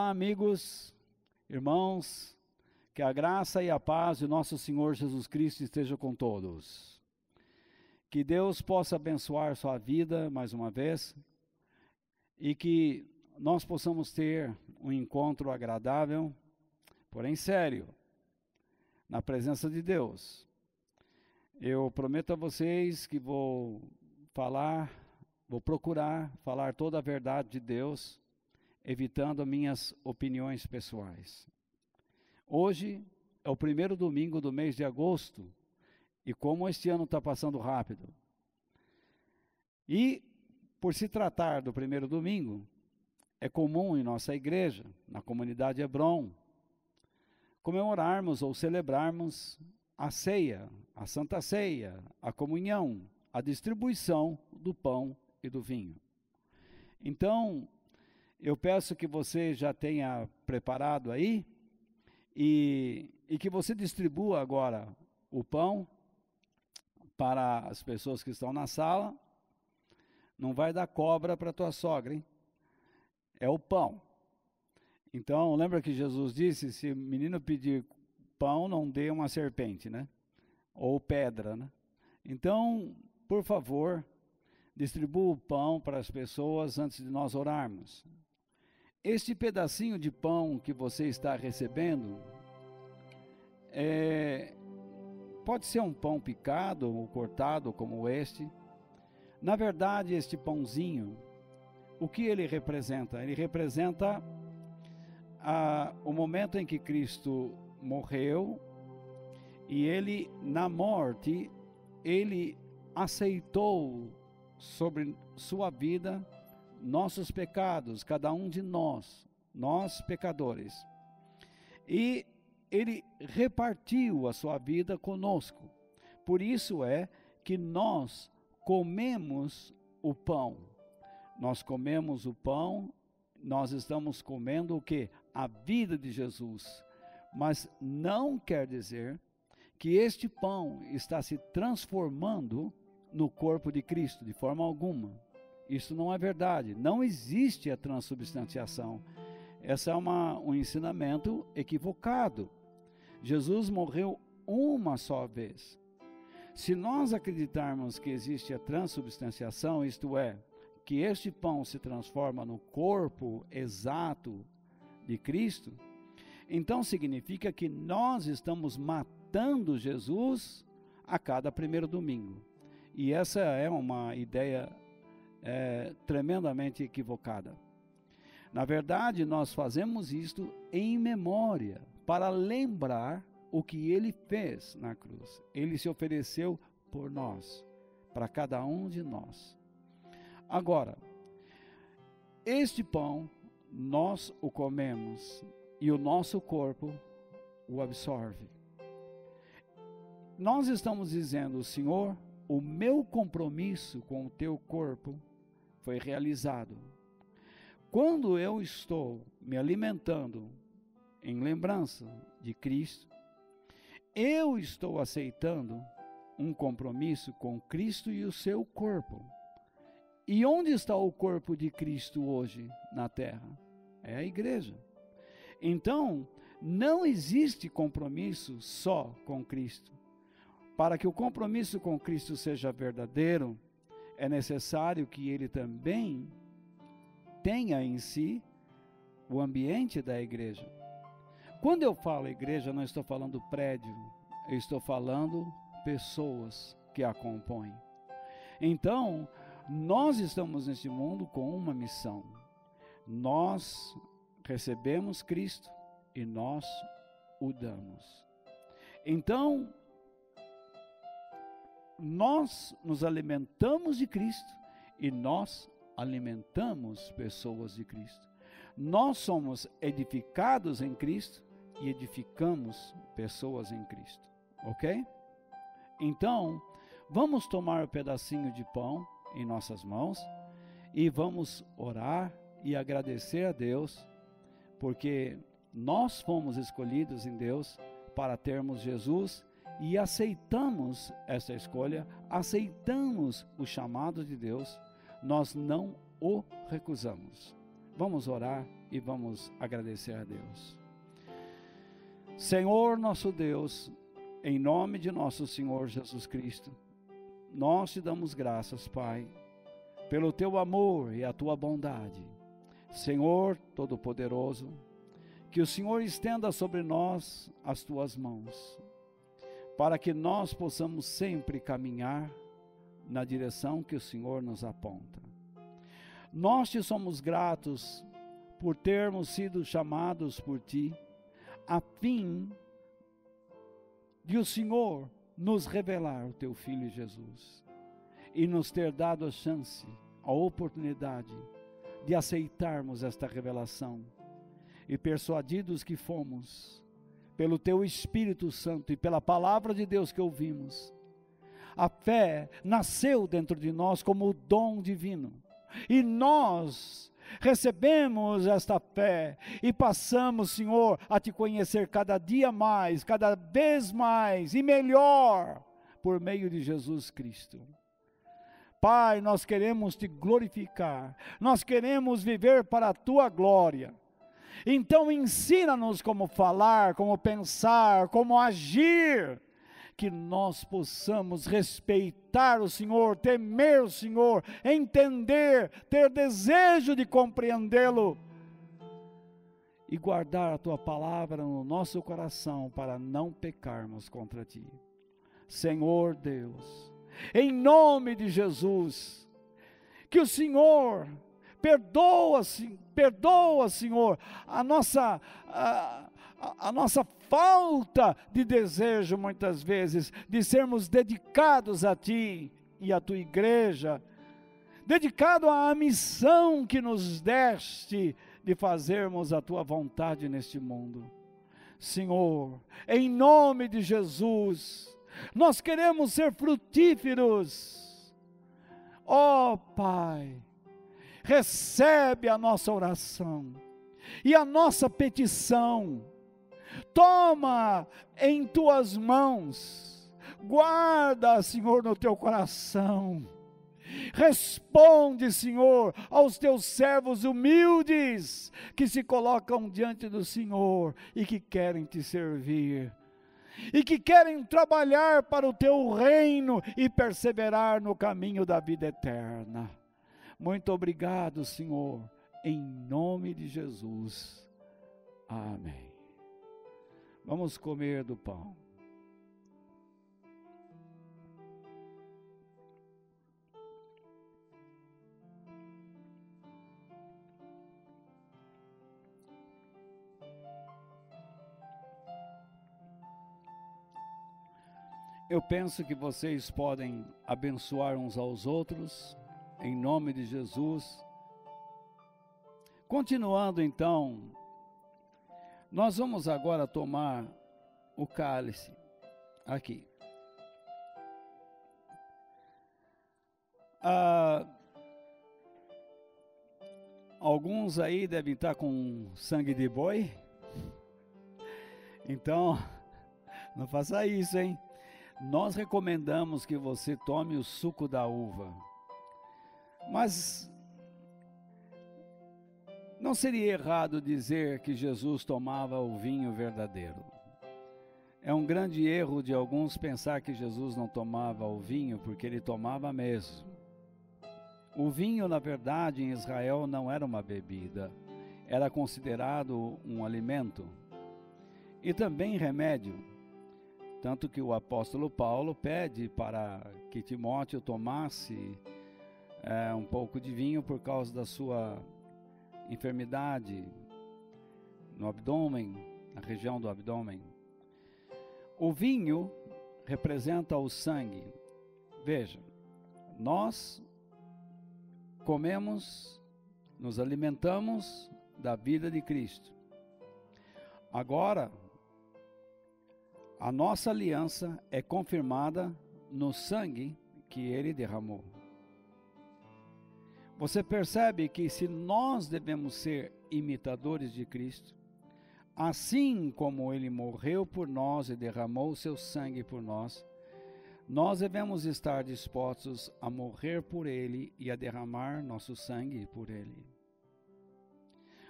Olá, amigos, irmãos, que a graça e a paz de nosso Senhor Jesus Cristo esteja com todos. Que Deus possa abençoar sua vida mais uma vez e que nós possamos ter um encontro agradável, porém sério, na presença de Deus. Eu prometo a vocês que vou procurar falar toda a verdade de Deus, evitando minhas opiniões pessoais. Hoje é o primeiro domingo do mês de agosto, e como este ano está passando rápido. E, por se tratar do primeiro domingo, é comum em nossa igreja, na comunidade Hebron, comemorarmos ou celebrarmos a ceia, a Santa Ceia, a comunhão, a distribuição do pão e do vinho. Então, eu peço que você já tenha preparado aí e que você distribua agora o pão para as pessoas que estão na sala. Não vai dar cobra para tua sogra, hein? É o pão. Então, lembra que Jesus disse, se o menino pedir pão, não dê uma serpente, né? Ou pedra, né? Então, por favor, distribua o pão para as pessoas antes de nós orarmos. Este pedacinho de pão que você está recebendo, pode ser um pão picado ou cortado como este. Na verdade, este pãozinho, o que ele representa? Ele representa o momento em que Cristo morreu e ele, na morte, ele aceitou sobre sua vida nossos pecados, cada um de nós pecadores. E ele repartiu a sua vida conosco. Por isso é que nós comemos o pão. Nós comemos o pão, nós estamos comendo o quê? A vida de Jesus. Mas não quer dizer que este pão está se transformando no corpo de Cristo, de forma alguma. Isso não é verdade. Não existe a transubstanciação. Esse é um ensinamento equivocado. Jesus morreu uma só vez. Se nós acreditarmos que existe a transubstanciação, isto é, que este pão se transforma no corpo exato de Cristo, então significa que nós estamos matando Jesus a cada primeiro domingo. E essa é uma ideia tremendamente equivocada. Na verdade, nós fazemos isto em memória, para lembrar o que ele fez na cruz. Ele se ofereceu por nós, para cada um de nós. Agora, este pão, nós o comemos e o nosso corpo o absorve. Nós estamos dizendo, Senhor, o meu compromisso com o teu corpo foi realizado. Quando eu estou me alimentando em lembrança de Cristo, eu estou aceitando um compromisso com Cristo e o seu corpo. E onde está o corpo de Cristo hoje na terra? É a igreja. Então, não existe compromisso só com Cristo. Para que o compromisso com Cristo seja verdadeiro, é necessário que ele também tenha em si o ambiente da igreja. Quando eu falo igreja, não estou falando prédio, eu estou falando pessoas que a compõem. Então, nós estamos neste mundo com uma missão. Nós recebemos Cristo e nós o damos. Então, nós nos alimentamos de Cristo e nós alimentamos pessoas de Cristo. Nós somos edificados em Cristo e edificamos pessoas em Cristo, ok? Então, vamos tomar um pedacinho de pão em nossas mãos e vamos orar e agradecer a Deus, porque nós fomos escolhidos em Deus para termos Jesus e aceitamos essa escolha, aceitamos o chamado de Deus, nós não o recusamos. Vamos orar e vamos agradecer a Deus. Senhor nosso Deus, em nome de nosso Senhor Jesus Cristo, nós te damos graças, Pai, pelo teu amor e a tua bondade. Senhor Todo-Poderoso, que o Senhor estenda sobre nós as tuas mãos, para que nós possamos sempre caminhar na direção que o Senhor nos aponta. Nós te somos gratos por termos sido chamados por ti, a fim de o Senhor nos revelar o teu Filho Jesus e nos ter dado a chance, a oportunidade de aceitarmos esta revelação, e persuadidos que fomos pelo teu Espírito Santo e pela palavra de Deus que ouvimos, a fé nasceu dentro de nós como dom divino, e nós recebemos esta fé e passamos, Senhor, a te conhecer cada dia mais, cada vez mais e melhor, por meio de Jesus Cristo. Pai, nós queremos te glorificar, nós queremos viver para a tua glória. Então ensina-nos como falar, como pensar, como agir, que nós possamos respeitar o Senhor, temer o Senhor, entender, ter desejo de compreendê-lo e guardar a tua palavra no nosso coração para não pecarmos contra ti. Senhor Deus, em nome de Jesus, que o Senhor perdoa, Senhor, a nossa falta de desejo, muitas vezes, de sermos dedicados a ti e à tua igreja, dedicado à missão que nos deste de fazermos a tua vontade neste mundo. Senhor, em nome de Jesus, nós queremos ser frutíferos. Ó Pai, recebe a nossa oração e a nossa petição. Toma em tuas mãos, guarda, Senhor, no teu coração. Responde, Senhor, aos teus servos humildes que se colocam diante do Senhor e que querem te servir, e que querem trabalhar para o teu reino e perseverar no caminho da vida eterna. Muito obrigado, Senhor, em nome de Jesus. Amém. Vamos comer do pão. Eu penso que vocês podem abençoar uns aos outros, em nome de Jesus. Continuando então, nós vamos agora tomar o cálice, aqui. Alguns aí devem estar com sangue de boi, então, não faça isso, hein? Nós recomendamos que você tome o suco da uva, mas não seria errado dizer que Jesus tomava o vinho verdadeiro. É um grande erro de alguns pensar que Jesus não tomava o vinho, porque ele tomava mesmo. O vinho, na verdade, em Israel não era uma bebida, era considerado um alimento e também remédio. Tanto que o apóstolo Paulo pede para que Timóteo tomasse um pouco de vinho por causa da sua enfermidade no abdômen, na região do abdômen. O vinho representa o sangue. Veja, nós comemos, nos alimentamos da vida de Cristo. Agora, a nossa aliança é confirmada no sangue que ele derramou. Você percebe que se nós devemos ser imitadores de Cristo, assim como ele morreu por nós e derramou o seu sangue por nós, nós devemos estar dispostos a morrer por ele e a derramar nosso sangue por ele.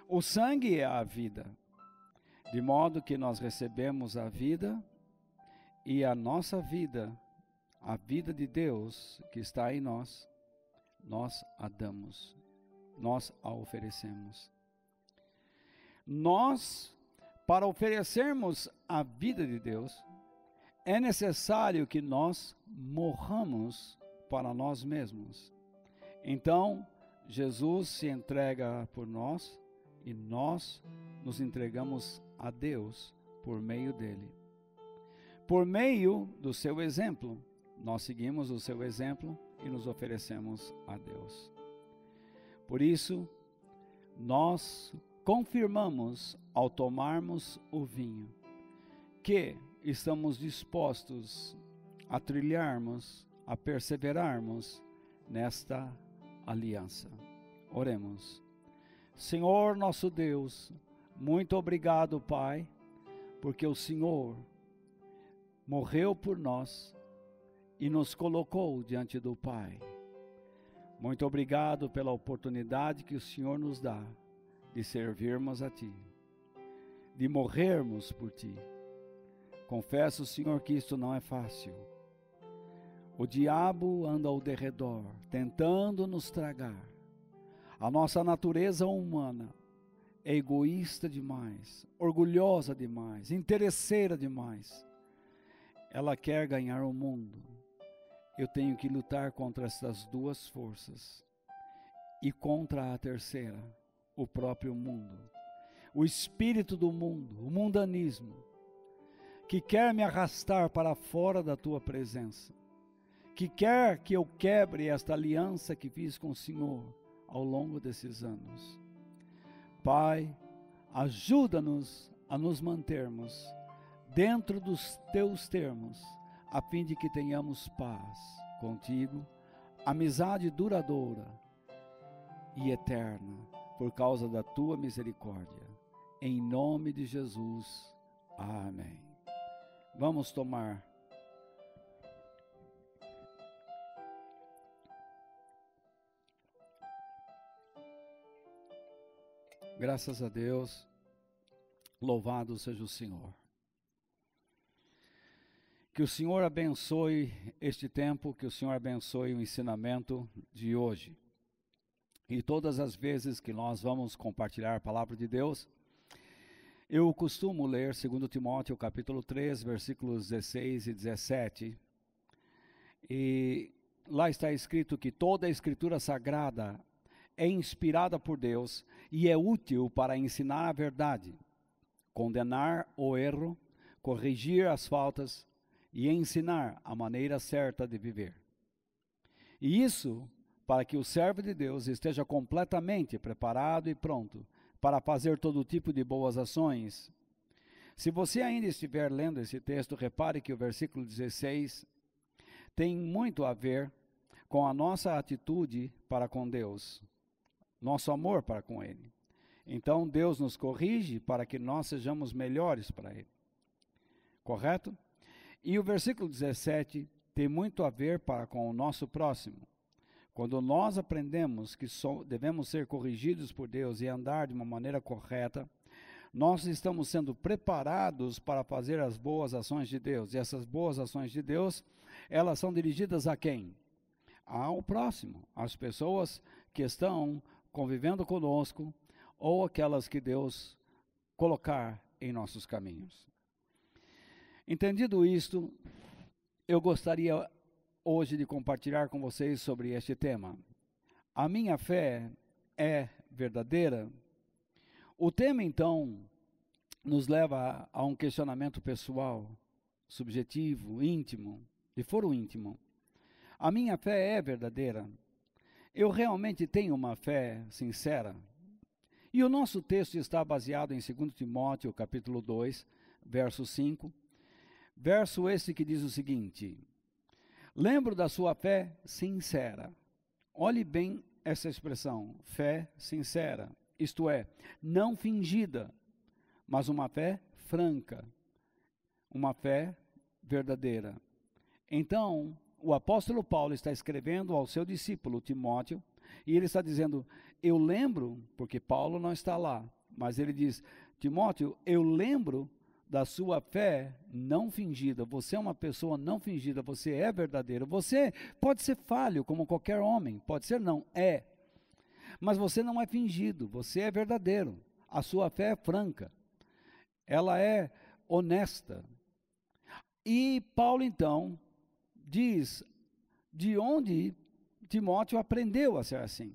O sangue é a vida, de modo que nós recebemos a vida e a nossa vida, a vida de Deus que está em nós, nós a damos, nós a oferecemos. Nós, para oferecermos a vida de Deus, é necessário que nós morramos para nós mesmos. Então, Jesus se entrega por nós e nós nos entregamos a Deus por meio dele. Por meio do seu exemplo, nós seguimos o seu exemplo e nos oferecemos a Deus. Por isso, nós confirmamos ao tomarmos o vinho que estamos dispostos a trilharmos, a perseverarmos nesta aliança. Oremos. Senhor nosso Deus, muito obrigado, Pai, porque o Senhor morreu por nós e nos colocou diante do Pai. Muito obrigado pela oportunidade que o Senhor nos dá de servirmos a Ti, de morrermos por Ti. Confesso, Senhor, que isto não é fácil. O diabo anda ao derredor, tentando nos tragar. A nossa natureza humana é egoísta demais, orgulhosa demais, interesseira demais. Ela quer ganhar o mundo. Eu tenho que lutar contra essas duas forças e contra a terceira, o próprio mundo, o espírito do mundo, o mundanismo, que quer me arrastar para fora da Tua presença, que quer que eu quebre esta aliança que fiz com o Senhor ao longo desses anos. Pai, ajuda-nos a nos mantermos dentro dos Teus termos, a fim de que tenhamos paz contigo, amizade duradoura e eterna, por causa da Tua misericórdia. Em nome de Jesus. Amém. Vamos tomar. Graças a Deus, louvado seja o Senhor. Que o Senhor abençoe este tempo, que o Senhor abençoe o ensinamento de hoje. E todas as vezes que nós vamos compartilhar a palavra de Deus, eu costumo ler 2 Timóteo capítulo 3, versículos 16 e 17. E lá está escrito que toda a Escritura Sagrada é inspirada por Deus e é útil para ensinar a verdade, condenar o erro, corrigir as faltas e ensinar a maneira certa de viver. E isso para que o servo de Deus esteja completamente preparado e pronto para fazer todo tipo de boas ações. Se você ainda estiver lendo esse texto, repare que o versículo 16 tem muito a ver com a nossa atitude para com Deus, nosso amor para com Ele. Então Deus nos corrige para que nós sejamos melhores para Ele. Correto? E o versículo 17 tem muito a ver com o nosso próximo. Quando nós aprendemos que devemos ser corrigidos por Deus e andar de uma maneira correta, nós estamos sendo preparados para fazer as boas ações de Deus. E essas boas ações de Deus, elas são dirigidas a quem? Ao próximo, às pessoas que estão convivendo conosco ou aquelas que Deus colocar em nossos caminhos. Entendido isto, eu gostaria hoje de compartilhar com vocês sobre este tema. A minha fé é verdadeira? O tema, então, nos leva a um questionamento pessoal, subjetivo, íntimo, de foro íntimo. A minha fé é verdadeira? Eu realmente tenho uma fé sincera? E o nosso texto está baseado em 2 Timóteo, capítulo 2, verso 5, verso esse que diz o seguinte: lembro da sua fé sincera. Olhe bem essa expressão, fé sincera, isto é, não fingida, mas uma fé franca, uma fé verdadeira. Então, o apóstolo Paulo está escrevendo ao seu discípulo Timóteo, e ele está dizendo, eu lembro, porque Paulo não está lá, mas ele diz: Timóteo, eu lembro da sua fé não fingida. Você é uma pessoa não fingida, você é verdadeiro. Você pode ser falho como qualquer homem, pode ser não, é. Mas você não é fingido, você é verdadeiro. A sua fé é franca, ela é honesta. E Paulo então diz de onde Timóteo aprendeu a ser assim.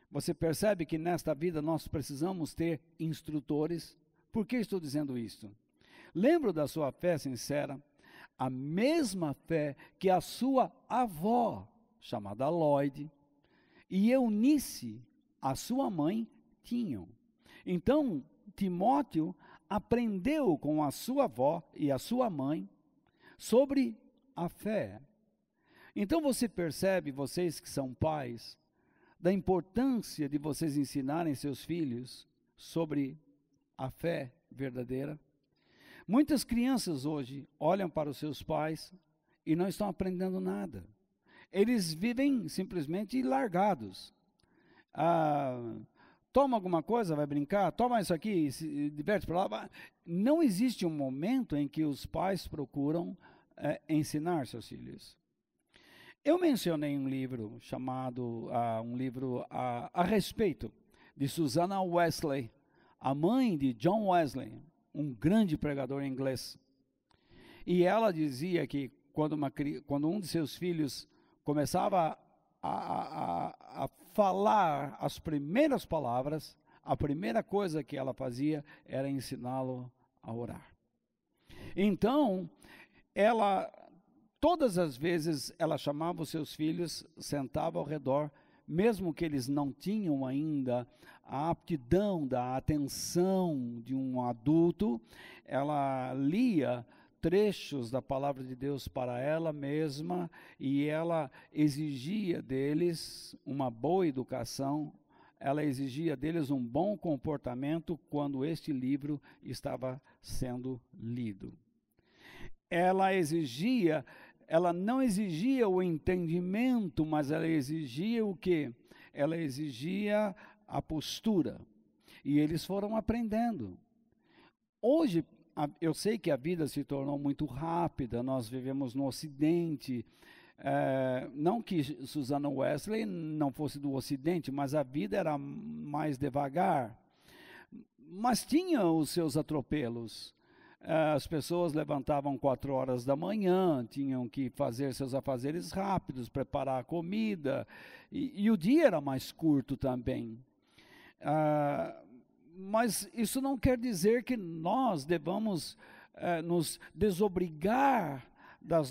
Você percebe que nesta vida nós precisamos ter instrutores. Por que estou dizendo isso? Lembro da sua fé sincera, a mesma fé que a sua avó, chamada Lloyd, e Eunice, a sua mãe, tinham. Então, Timóteo aprendeu com a sua avó e a sua mãe sobre a fé. Então você percebe, vocês que são pais, da importância de vocês ensinarem seus filhos sobre a fé verdadeira. Muitas crianças hoje olham para os seus pais e não estão aprendendo nada. Eles vivem simplesmente largados. Toma alguma coisa, vai brincar, toma isso aqui, se diverte para lá. Não existe um momento em que os pais procuram ensinar seus filhos. Eu mencionei um livro chamado, a respeito de Susanna Wesley, a mãe de John Wesley, um grande pregador inglês. E ela dizia que quando um de seus filhos começava a falar as primeiras palavras, a primeira coisa que ela fazia era ensiná-lo a orar. Então, todas as vezes ela chamava os seus filhos, sentava ao redor, mesmo que eles não tinham ainda a aptidão da atenção de um adulto, ela lia trechos da palavra de Deus para ela mesma e ela exigia deles uma boa educação, ela exigia deles um bom comportamento quando este livro estava sendo lido. Ela não exigia o entendimento, mas ela exigia o quê? Ela exigia a postura. E eles foram aprendendo. Hoje, eu sei que a vida se tornou muito rápida, nós vivemos no Ocidente, não que Susanna Wesley não fosse do Ocidente, mas a vida era mais devagar, mas tinha os seus atropelos. As pessoas levantavam 4 horas da manhã, tinham que fazer seus afazeres rápidos, preparar a comida, e o dia era mais curto também. Mas isso não quer dizer que nós devamos nos desobrigar da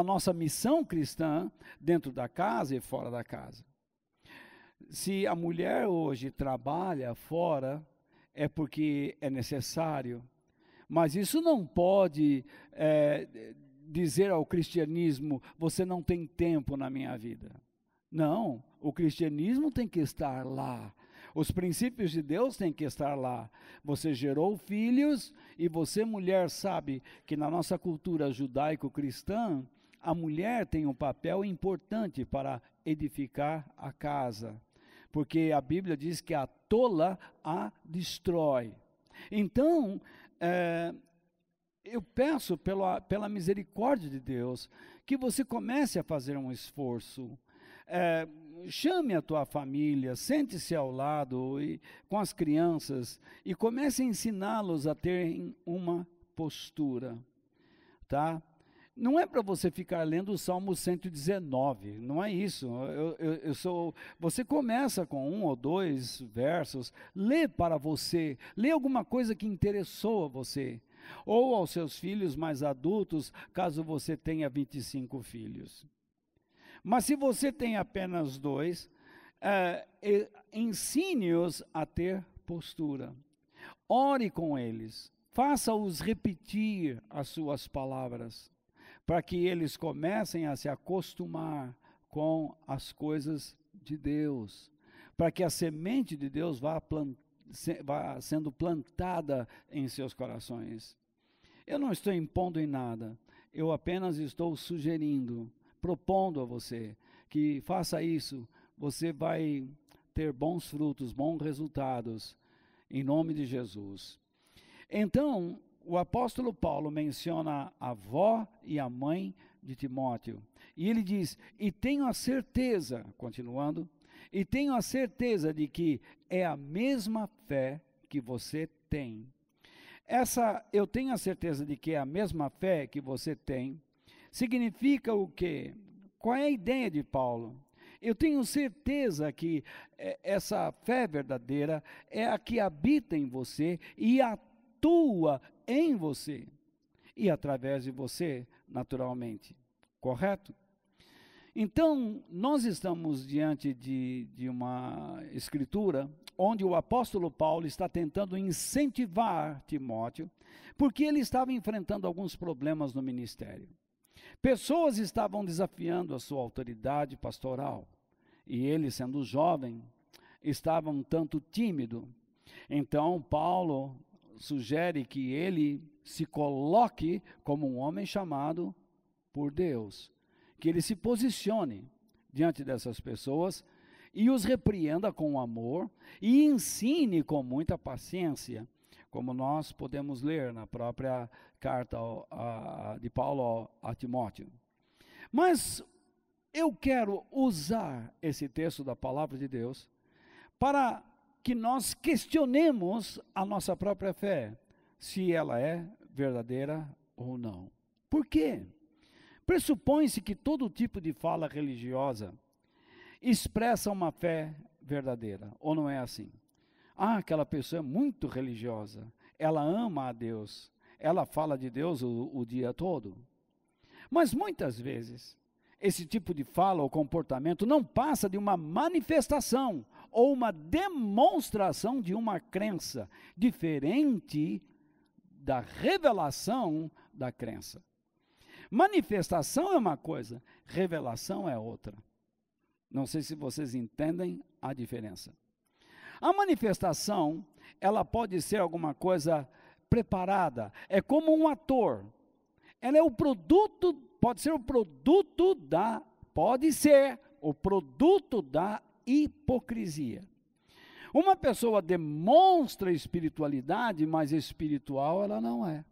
nossa missão cristã dentro da casa e fora da casa. Se a mulher hoje trabalha fora, é porque é necessário, mas isso não pode dizer ao cristianismo: você não tem tempo na minha vida. Não, o cristianismo tem que estar lá. Os princípios de Deus têm que estar lá. Você gerou filhos e você, mulher, sabe que na nossa cultura judaico-cristã, a mulher tem um papel importante para edificar a casa. Porque a Bíblia diz que a tola a destrói. Então, eu peço pela misericórdia de Deus que você comece a fazer um esforço. Chame a tua família, sente-se ao lado com as crianças e comece a ensiná-los a terem uma postura, tá? Não é para você ficar lendo o Salmo 119, não é isso. Você começa com 1 ou 2 versos, lê para você, lê alguma coisa que interessou a você, ou aos seus filhos mais adultos, caso você tenha 25 filhos. Mas se você tem apenas 2, ensine-os a ter postura. Ore com eles, faça-os repetir as suas palavras, para que eles comecem a se acostumar com as coisas de Deus, para que a semente de Deus vá sendo plantada em seus corações. Eu não estou impondo em nada, eu apenas estou sugerindo, propondo a você que faça isso. Você vai ter bons frutos, bons resultados, em nome de Jesus. Então, o apóstolo Paulo menciona a avó e a mãe de Timóteo. E ele diz, e tenho a certeza, continuando, e tenho a certeza de que é a mesma fé que você tem. Eu tenho a certeza de que é a mesma fé que você tem, significa o quê? Qual é a ideia de Paulo? Eu tenho certeza que essa fé verdadeira é a que habita em você e atua em você. E através de você, naturalmente. Correto? Então, nós estamos diante de uma escritura onde o apóstolo Paulo está tentando incentivar Timóteo, porque ele estava enfrentando alguns problemas no ministério. Pessoas estavam desafiando a sua autoridade pastoral, e ele, sendo jovem, estava um tanto tímido. Então, Paulo sugere que ele se coloque como um homem chamado por Deus, que ele se posicione diante dessas pessoas e os repreenda com amor e ensine com muita paciência, como nós podemos ler na própria carta de Paulo a Timóteo. Mas eu quero usar esse texto da palavra de Deus para que nós questionemos a nossa própria fé, se ela é verdadeira ou não. Por quê? Pressupõe-se que todo tipo de fala religiosa expressa uma fé verdadeira, ou não é assim? Aquela pessoa é muito religiosa, ela ama a Deus, ela fala de Deus o dia todo. Mas muitas vezes, esse tipo de fala ou comportamento não passa de uma manifestação ou uma demonstração de uma crença diferente da revelação da crença. Manifestação é uma coisa, revelação é outra. Não sei se vocês entendem a diferença. A manifestação, ela pode ser alguma coisa preparada, é como um ator. Ela é o produto, pode ser o produto da hipocrisia. Uma pessoa demonstra espiritualidade, mas espiritual ela não é.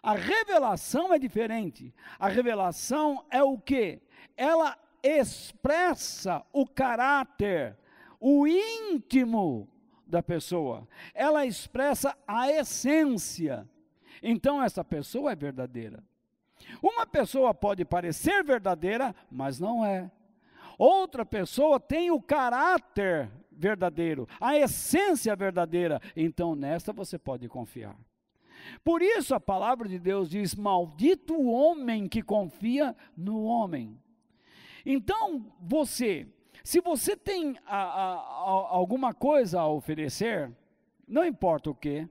A revelação é diferente. A revelação é o quê? Ela expressa o caráter, o íntimo da pessoa. Ela expressa a essência. Então, essa pessoa é verdadeira. Uma pessoa pode parecer verdadeira, mas não é. Outra pessoa tem o caráter verdadeiro, a essência verdadeira. Então, nesta você pode confiar. Por isso, a palavra de Deus diz, maldito o homem que confia no homem. Então, se você tem alguma coisa a oferecer, não importa o que,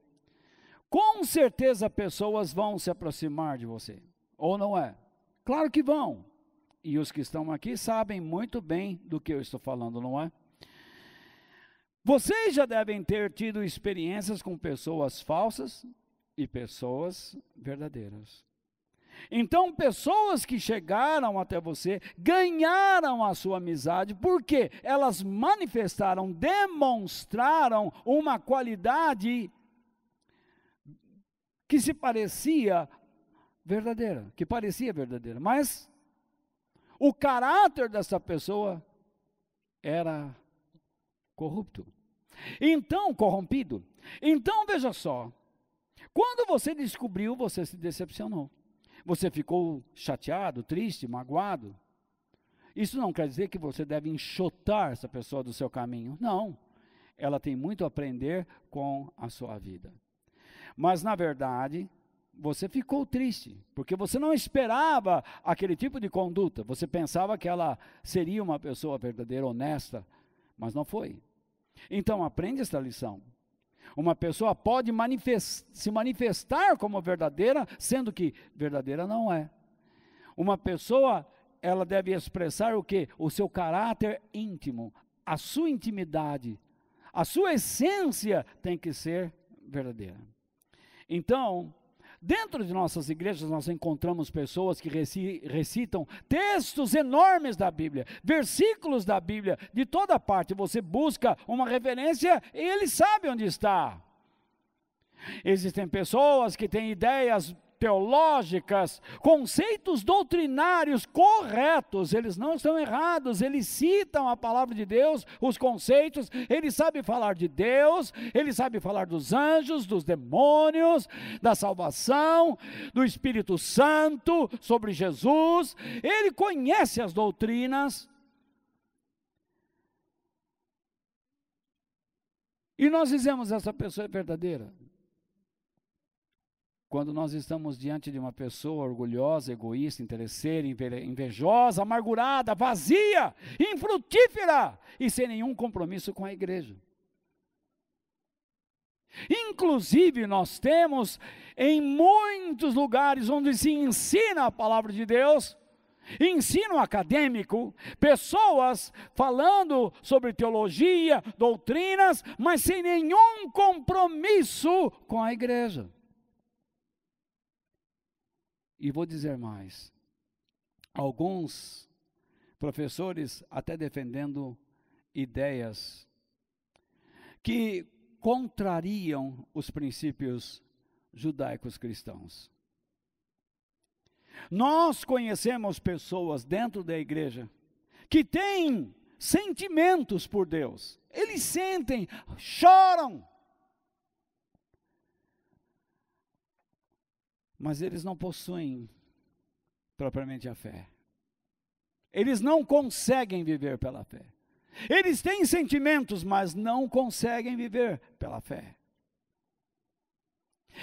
com certeza pessoas vão se aproximar de você, ou não é? Claro que vão, e os que estão aqui sabem muito bem do que eu estou falando, não é? Vocês já devem ter tido experiências com pessoas falsas e pessoas verdadeiras. Então, pessoas que chegaram até você, ganharam a sua amizade, porque elas manifestaram, demonstraram uma qualidade que se parecia verdadeira, mas o caráter dessa pessoa era corrupto. Então, corrompido. Então, veja só, quando você descobriu, você se decepcionou. Você ficou chateado, triste, magoado. Isso não quer dizer que você deve enxotar essa pessoa do seu caminho. Não. Ela tem muito a aprender com a sua vida. Mas, na verdade, você ficou triste, porque você não esperava aquele tipo de conduta. Você pensava que ela seria uma pessoa verdadeira, honesta, mas não foi. Então, aprende esta lição. Uma pessoa pode se manifestar como verdadeira, sendo que verdadeira não é. Uma pessoa, ela deve expressar o quê? O seu caráter íntimo, a sua intimidade, a sua essência tem que ser verdadeira. Então, Dentro de nossas igrejas nós encontramos pessoas que recitam textos enormes da Bíblia, versículos da Bíblia, de toda parte. Você busca uma referência e ele sabe onde está. Existem pessoas que têm ideias teológicas, conceitos doutrinários corretos, eles não estão errados, eles citam a palavra de Deus, os conceitos, ele sabe falar de Deus, ele sabe falar dos anjos, dos demônios, da salvação, do Espírito Santo, sobre Jesus, ele conhece as doutrinas, e nós dizemos, essa pessoa é verdadeira. Quando nós estamos diante de uma pessoa orgulhosa, egoísta, interesseira, invejosa, amargurada, vazia, infrutífera e sem nenhum compromisso com a igreja. Inclusive nós temos em muitos lugares onde se ensina a palavra de Deus, ensino acadêmico, pessoas falando sobre teologia, doutrinas, mas sem nenhum compromisso com a igreja. E vou dizer mais, alguns professores até defendendo ideias que contrariam os princípios judaicos cristãos. Nós conhecemos pessoas dentro da igreja que têm sentimentos por Deus, eles sentem, choram, mas eles não possuem propriamente a fé. Eles não conseguem viver pela fé. Eles têm sentimentos, mas não conseguem viver pela fé.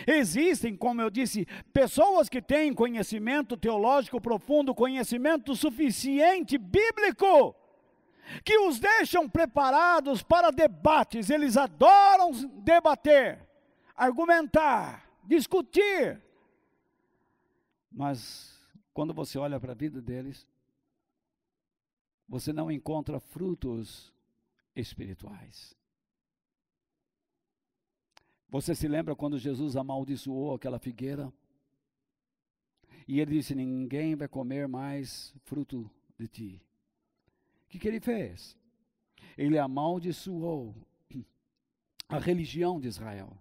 Existem, como eu disse, pessoas que têm conhecimento teológico profundo, conhecimento suficiente bíblico, que os deixam preparados para debates. Eles adoram debater, argumentar, discutir. Mas quando você olha para a vida deles, você não encontra frutos espirituais. Você se lembra quando Jesus amaldiçoou aquela figueira? E ele disse, ninguém vai comer mais fruto de ti. O que ele fez? Ele amaldiçoou a religião de Israel.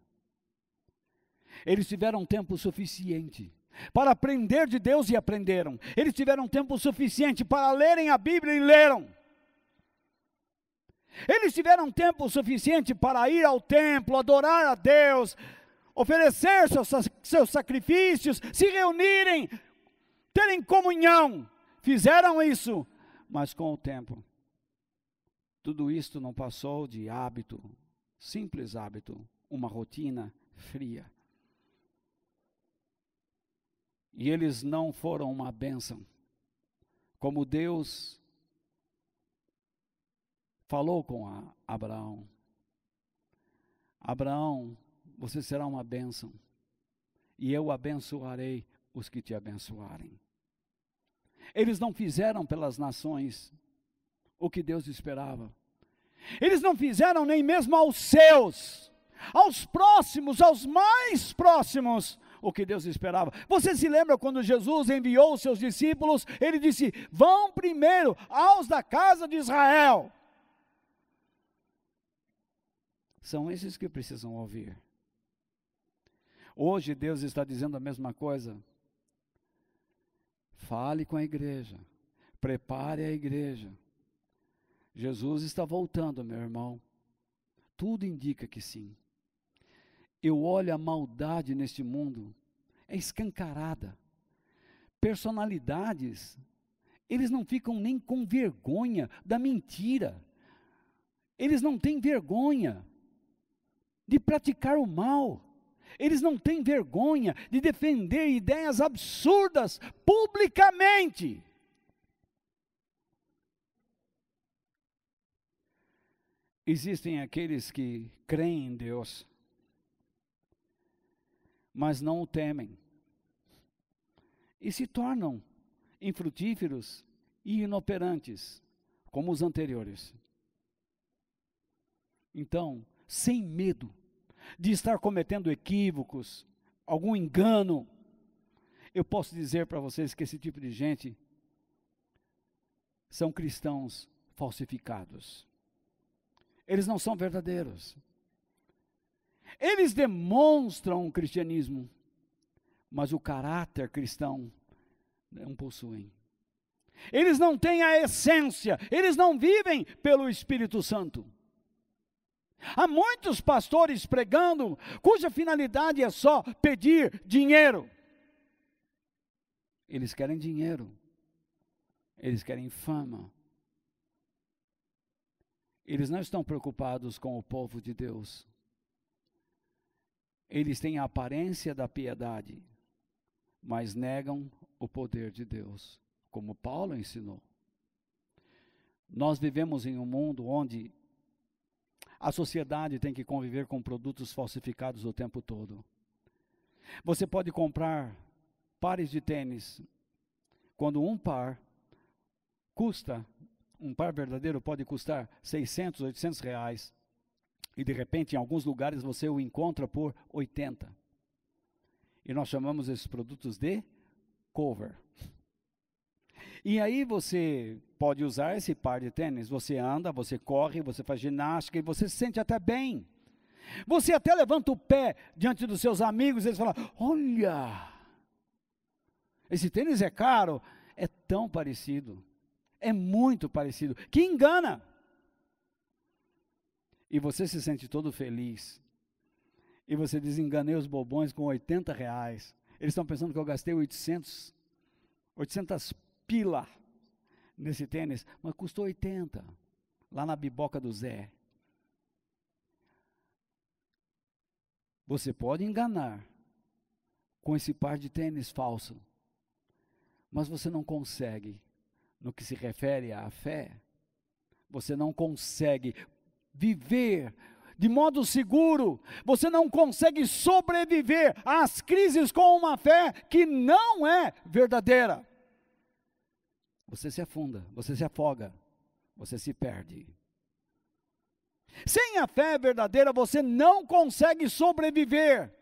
Eles tiveram tempo suficiente para aprender de Deus e aprenderam. Eles tiveram tempo suficiente para lerem a Bíblia e leram. Eles tiveram tempo suficiente para ir ao templo, adorar a Deus, oferecer seus sacrifícios, se reunirem, terem comunhão. Fizeram isso, mas com o tempo, tudo isto não passou de hábito, simples hábito, uma rotina fria. E eles não foram uma bênção, como Deus falou com Abraão. Abraão, você será uma bênção, e eu abençoarei os que te abençoarem. Eles não fizeram pelas nações o que Deus esperava. Eles não fizeram nem mesmo aos seus, aos próximos, aos mais próximos, o que Deus esperava. Você se lembra quando Jesus enviou os seus discípulos? Ele disse, vão primeiro aos da casa de Israel. São esses que precisam ouvir. Hoje Deus está dizendo a mesma coisa. Fale com a igreja, prepare a igreja. Jesus está voltando, meu irmão. Tudo indica que sim. Eu olho a maldade neste mundo, é escancarada. Personalidades, eles não ficam nem com vergonha da mentira. Eles não têm vergonha de praticar o mal. Eles não têm vergonha de defender ideias absurdas publicamente. Existem aqueles que creem em Deus, mas não o temem, e se tornam infrutíferos e inoperantes, como os anteriores. Então, sem medo de estar cometendo equívocos, algum engano, eu posso dizer para vocês que esse tipo de gente são cristãos falsificados. Eles não são verdadeiros. Eles demonstram o cristianismo, mas o caráter cristão não possuem. Eles não têm a essência, eles não vivem pelo Espírito Santo. Há muitos pastores pregando, cuja finalidade é só pedir dinheiro. Eles querem dinheiro, eles querem fama. Eles não estão preocupados com o povo de Deus. Eles têm a aparência da piedade, mas negam o poder de Deus, como Paulo ensinou. Nós vivemos em um mundo onde a sociedade tem que conviver com produtos falsificados o tempo todo. Você pode comprar pares de tênis, quando um par verdadeiro pode custar 600, 800 reais, e de repente em alguns lugares você o encontra por 80. E nós chamamos esses produtos de cover. E aí você pode usar esse par de tênis, você anda, você corre, você faz ginástica e você se sente até bem. Você até levanta o pé diante dos seus amigos e eles falam: olha, esse tênis é caro. É tão parecido, é muito parecido, que engana. E você se sente todo feliz. E você diz: enganei os bobões com 80 reais. Eles estão pensando que eu gastei 800 pila nesse tênis, mas custou 80, lá na biboca do Zé. Você pode enganar com esse par de tênis falso, mas você não consegue, no que se refere à fé, você não consegue viver de modo seguro, você não consegue sobreviver às crises com uma fé que não é verdadeira. Você se afunda, você se afoga, você se perde. Sem a fé verdadeira, você não consegue sobreviver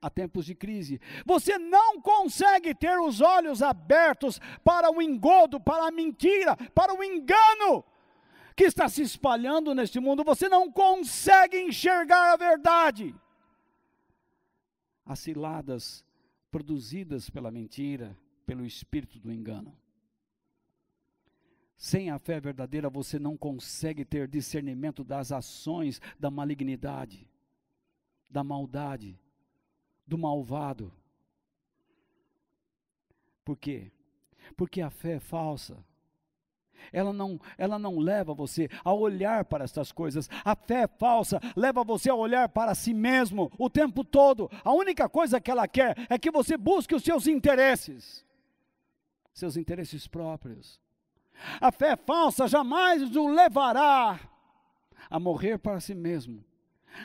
a tempos de crise. Você não consegue ter os olhos abertos para o engodo, para a mentira, para o engano que está se espalhando neste mundo. Você não consegue enxergar a verdade. As ciladas produzidas pela mentira, pelo espírito do engano. Sem a fé verdadeira, você não consegue ter discernimento das ações da malignidade, da maldade, do malvado. Por quê? Porque a fé é falsa. Ela não leva você a olhar para estas coisas. A fé falsa leva você a olhar para si mesmo o tempo todo. A única coisa que ela quer é que você busque os seus interesses próprios. A fé falsa jamais o levará a morrer para si mesmo,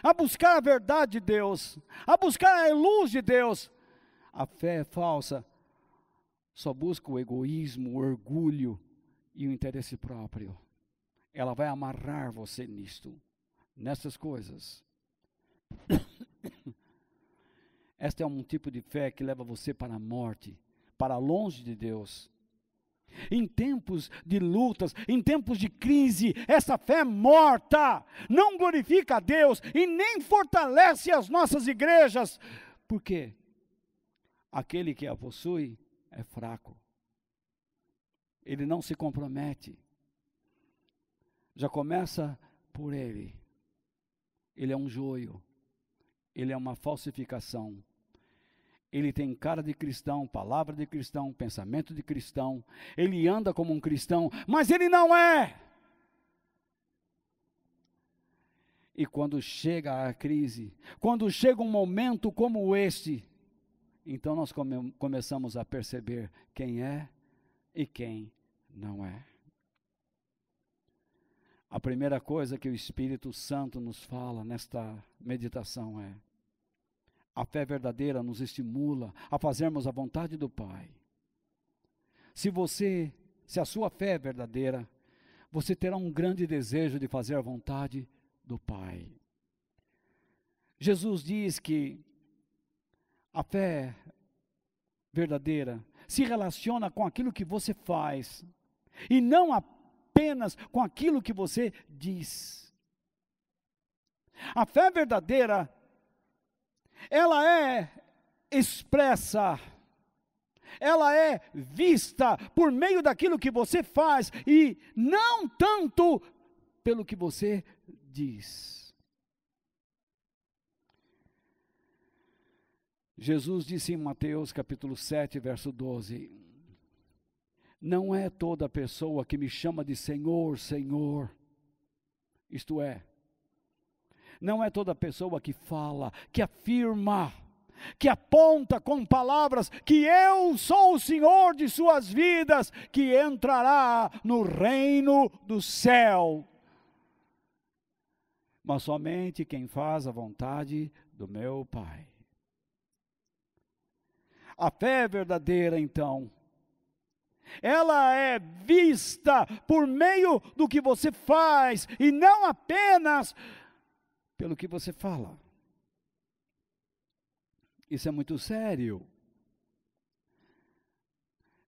a buscar a verdade de Deus, a buscar a luz de Deus. A fé falsa só busca o egoísmo, o orgulho e o interesse próprio. Ela vai amarrar você nessas coisas. Esta é um tipo de fé que leva você para a morte, para longe de Deus. Em tempos de lutas, em tempos de crise, essa fé morta não glorifica a Deus e nem fortalece as nossas igrejas. Por quê? Aquele que a possui é fraco. Ele não se compromete. Já começa por ele. Ele é um joio. Ele é uma falsificação. Ele tem cara de cristão, palavra de cristão, pensamento de cristão. Ele anda como um cristão, mas ele não é. E quando chega a crise, quando chega um momento como este, então nós começamos a perceber quem é e quem não é. A primeira coisa que o Espírito Santo nos fala nesta meditação é: a fé verdadeira nos estimula a fazermos a vontade do Pai. Se a sua fé é verdadeira, você terá um grande desejo de fazer a vontade do Pai. Jesus diz que A fé verdadeira se relaciona com aquilo que você faz e não apenas com aquilo que você diz. A fé verdadeira, ela é expressa, ela é vista por meio daquilo que você faz e não tanto pelo que você diz. Jesus disse em Mateus capítulo 7, verso 12, não é toda pessoa que me chama de Senhor, Senhor, isto é, não é toda pessoa que fala, que afirma, que aponta com palavras que eu sou o Senhor de suas vidas, que entrará no reino do céu. Mas somente quem faz a vontade do meu Pai. A fé verdadeira, então, ela é vista por meio do que você faz e não apenas pelo que você fala. Isso é muito sério.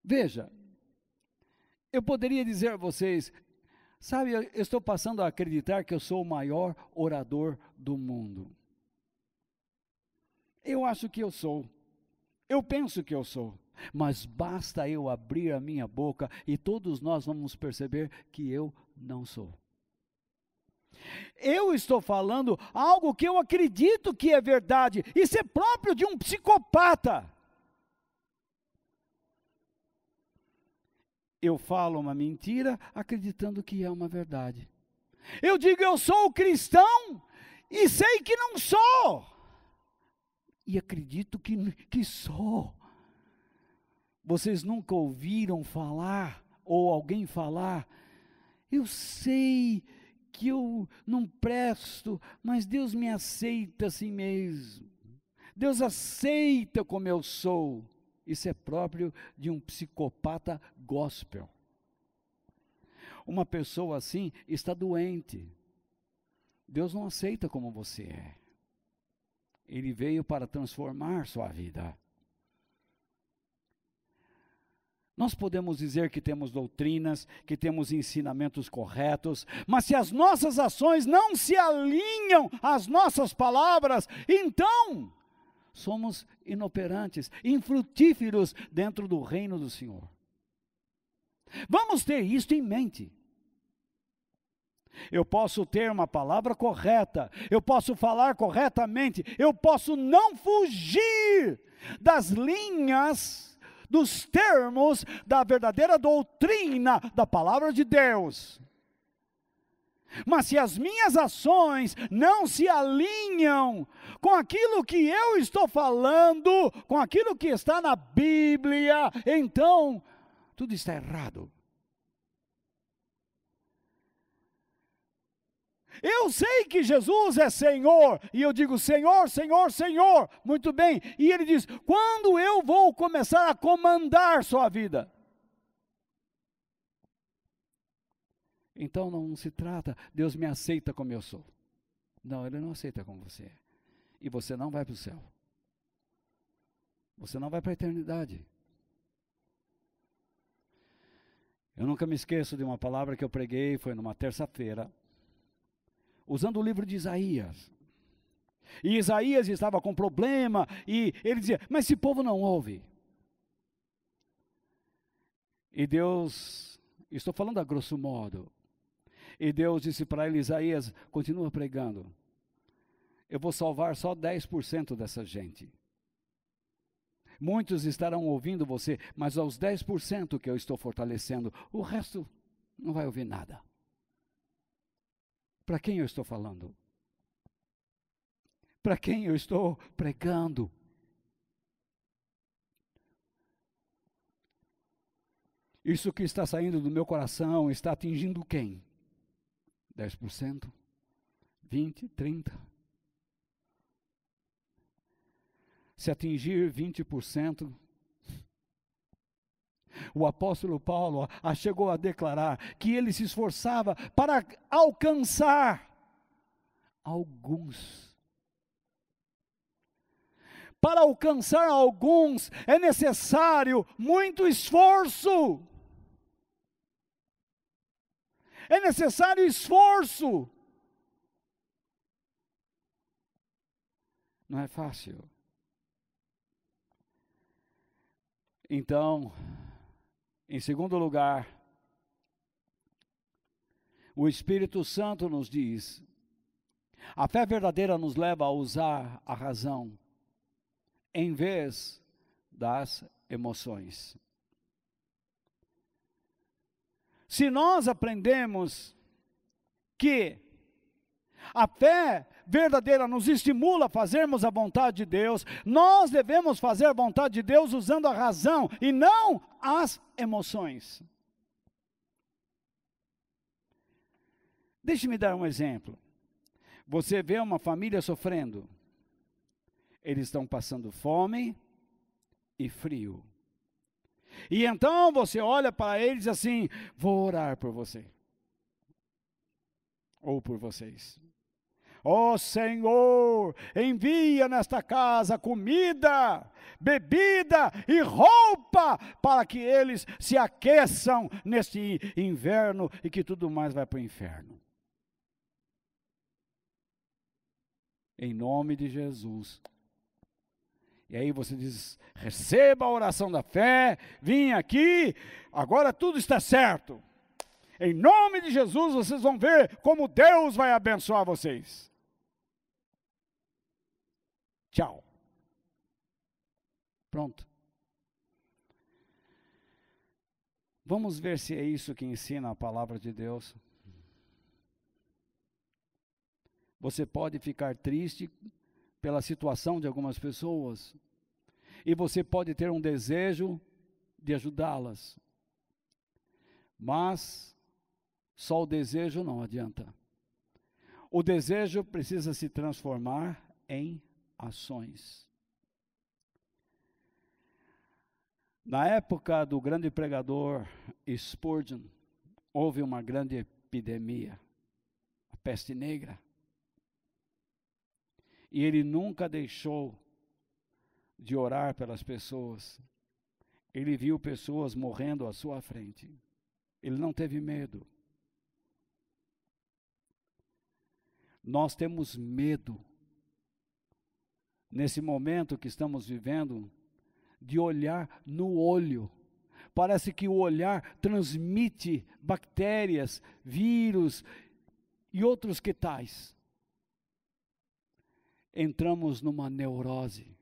Veja, eu poderia dizer a vocês, sabe, eu estou passando a acreditar que eu sou o maior orador do mundo. Eu acho que eu sou. Eu penso que eu sou. Mas basta eu abrir a minha boca e todos nós vamos perceber que eu não sou. Eu estou falando algo que eu acredito que é verdade. Isso é próprio de um psicopata. Eu falo uma mentira acreditando que é uma verdade. Eu digo eu sou cristão e sei que não sou. E acredito que sou. Vocês nunca ouviram falar, ou alguém falar, eu sei que eu não presto, mas Deus me aceita assim mesmo. Deus aceita como eu sou. Isso é próprio de um psicopata gospel. Uma pessoa assim está doente. Deus não aceita como você é. Ele veio para transformar sua vida. Nós podemos dizer que temos doutrinas, que temos ensinamentos corretos, mas se as nossas ações não se alinham às nossas palavras, então somos inoperantes, infrutíferos dentro do reino do Senhor. Vamos ter isto em mente. Eu posso ter uma palavra correta, eu posso falar corretamente, eu posso não fugir das linhas, dos termos da verdadeira doutrina da palavra de Deus. Mas se as minhas ações não se alinham com aquilo que eu estou falando, com aquilo que está na Bíblia, então tudo está errado. Eu sei que Jesus é Senhor, e eu digo Senhor, Senhor, Senhor, muito bem, e ele diz, quando eu vou começar a comandar sua vida? Então não se trata, Deus me aceita como eu sou. Não, Ele não aceita como você é, e você não vai para o céu, você não vai para a eternidade. Eu nunca me esqueço de uma palavra que eu preguei, foi numa terça-feira, usando o livro de Isaías. E Isaías estava com problema, e ele dizia, mas esse povo não ouve. E Deus, estou falando a grosso modo, e Deus disse para ele, Isaías, continua pregando. Eu vou salvar só 10% dessa gente. Muitos estarão ouvindo você, mas aos 10% que eu estou fortalecendo, o resto não vai ouvir nada. Para quem eu estou falando? Para quem eu estou pregando? Isso que está saindo do meu coração está atingindo quem? 10%? 20%? 30%? Se atingir 20%, o apóstolo Paulo chegou a declarar que ele se esforçava para alcançar alguns. Para alcançar alguns é necessário muito esforço. É necessário esforço. Não é fácil. Então, em segundo lugar, o Espírito Santo nos diz, a fé verdadeira nos leva a usar a razão em vez das emoções. Se nós aprendemos que a fé verdadeira nos estimula a fazermos a vontade de Deus, nós devemos fazer a vontade de Deus usando a razão e não as emoções. Deixe-me dar um exemplo. Você vê uma família sofrendo. Eles estão passando fome e frio. E então você olha para eles assim, vou orar por você. Ou por vocês. Ó Senhor, envia nesta casa comida, bebida e roupa, para que eles se aqueçam neste inverno e que tudo mais vai para o inferno. Em nome de Jesus. E aí você diz, receba a oração da fé, vim aqui, agora tudo está certo. Em nome de Jesus vocês vão ver como Deus vai abençoar vocês. Tchau. Pronto. Vamos ver se é isso que ensina a palavra de Deus. Você pode ficar triste pela situação de algumas pessoas, e você pode ter um desejo de ajudá-las, mas só o desejo não adianta. O desejo precisa se transformar em ações. Na época do grande pregador Spurgeon, houve uma grande epidemia, a peste negra. E ele nunca deixou de orar pelas pessoas. Ele viu pessoas morrendo à sua frente. Ele não teve medo. Nós temos medo, nesse momento que estamos vivendo, de olhar no olho. Parece que o olhar transmite bactérias, vírus e outros que tais. Entramos numa neurose,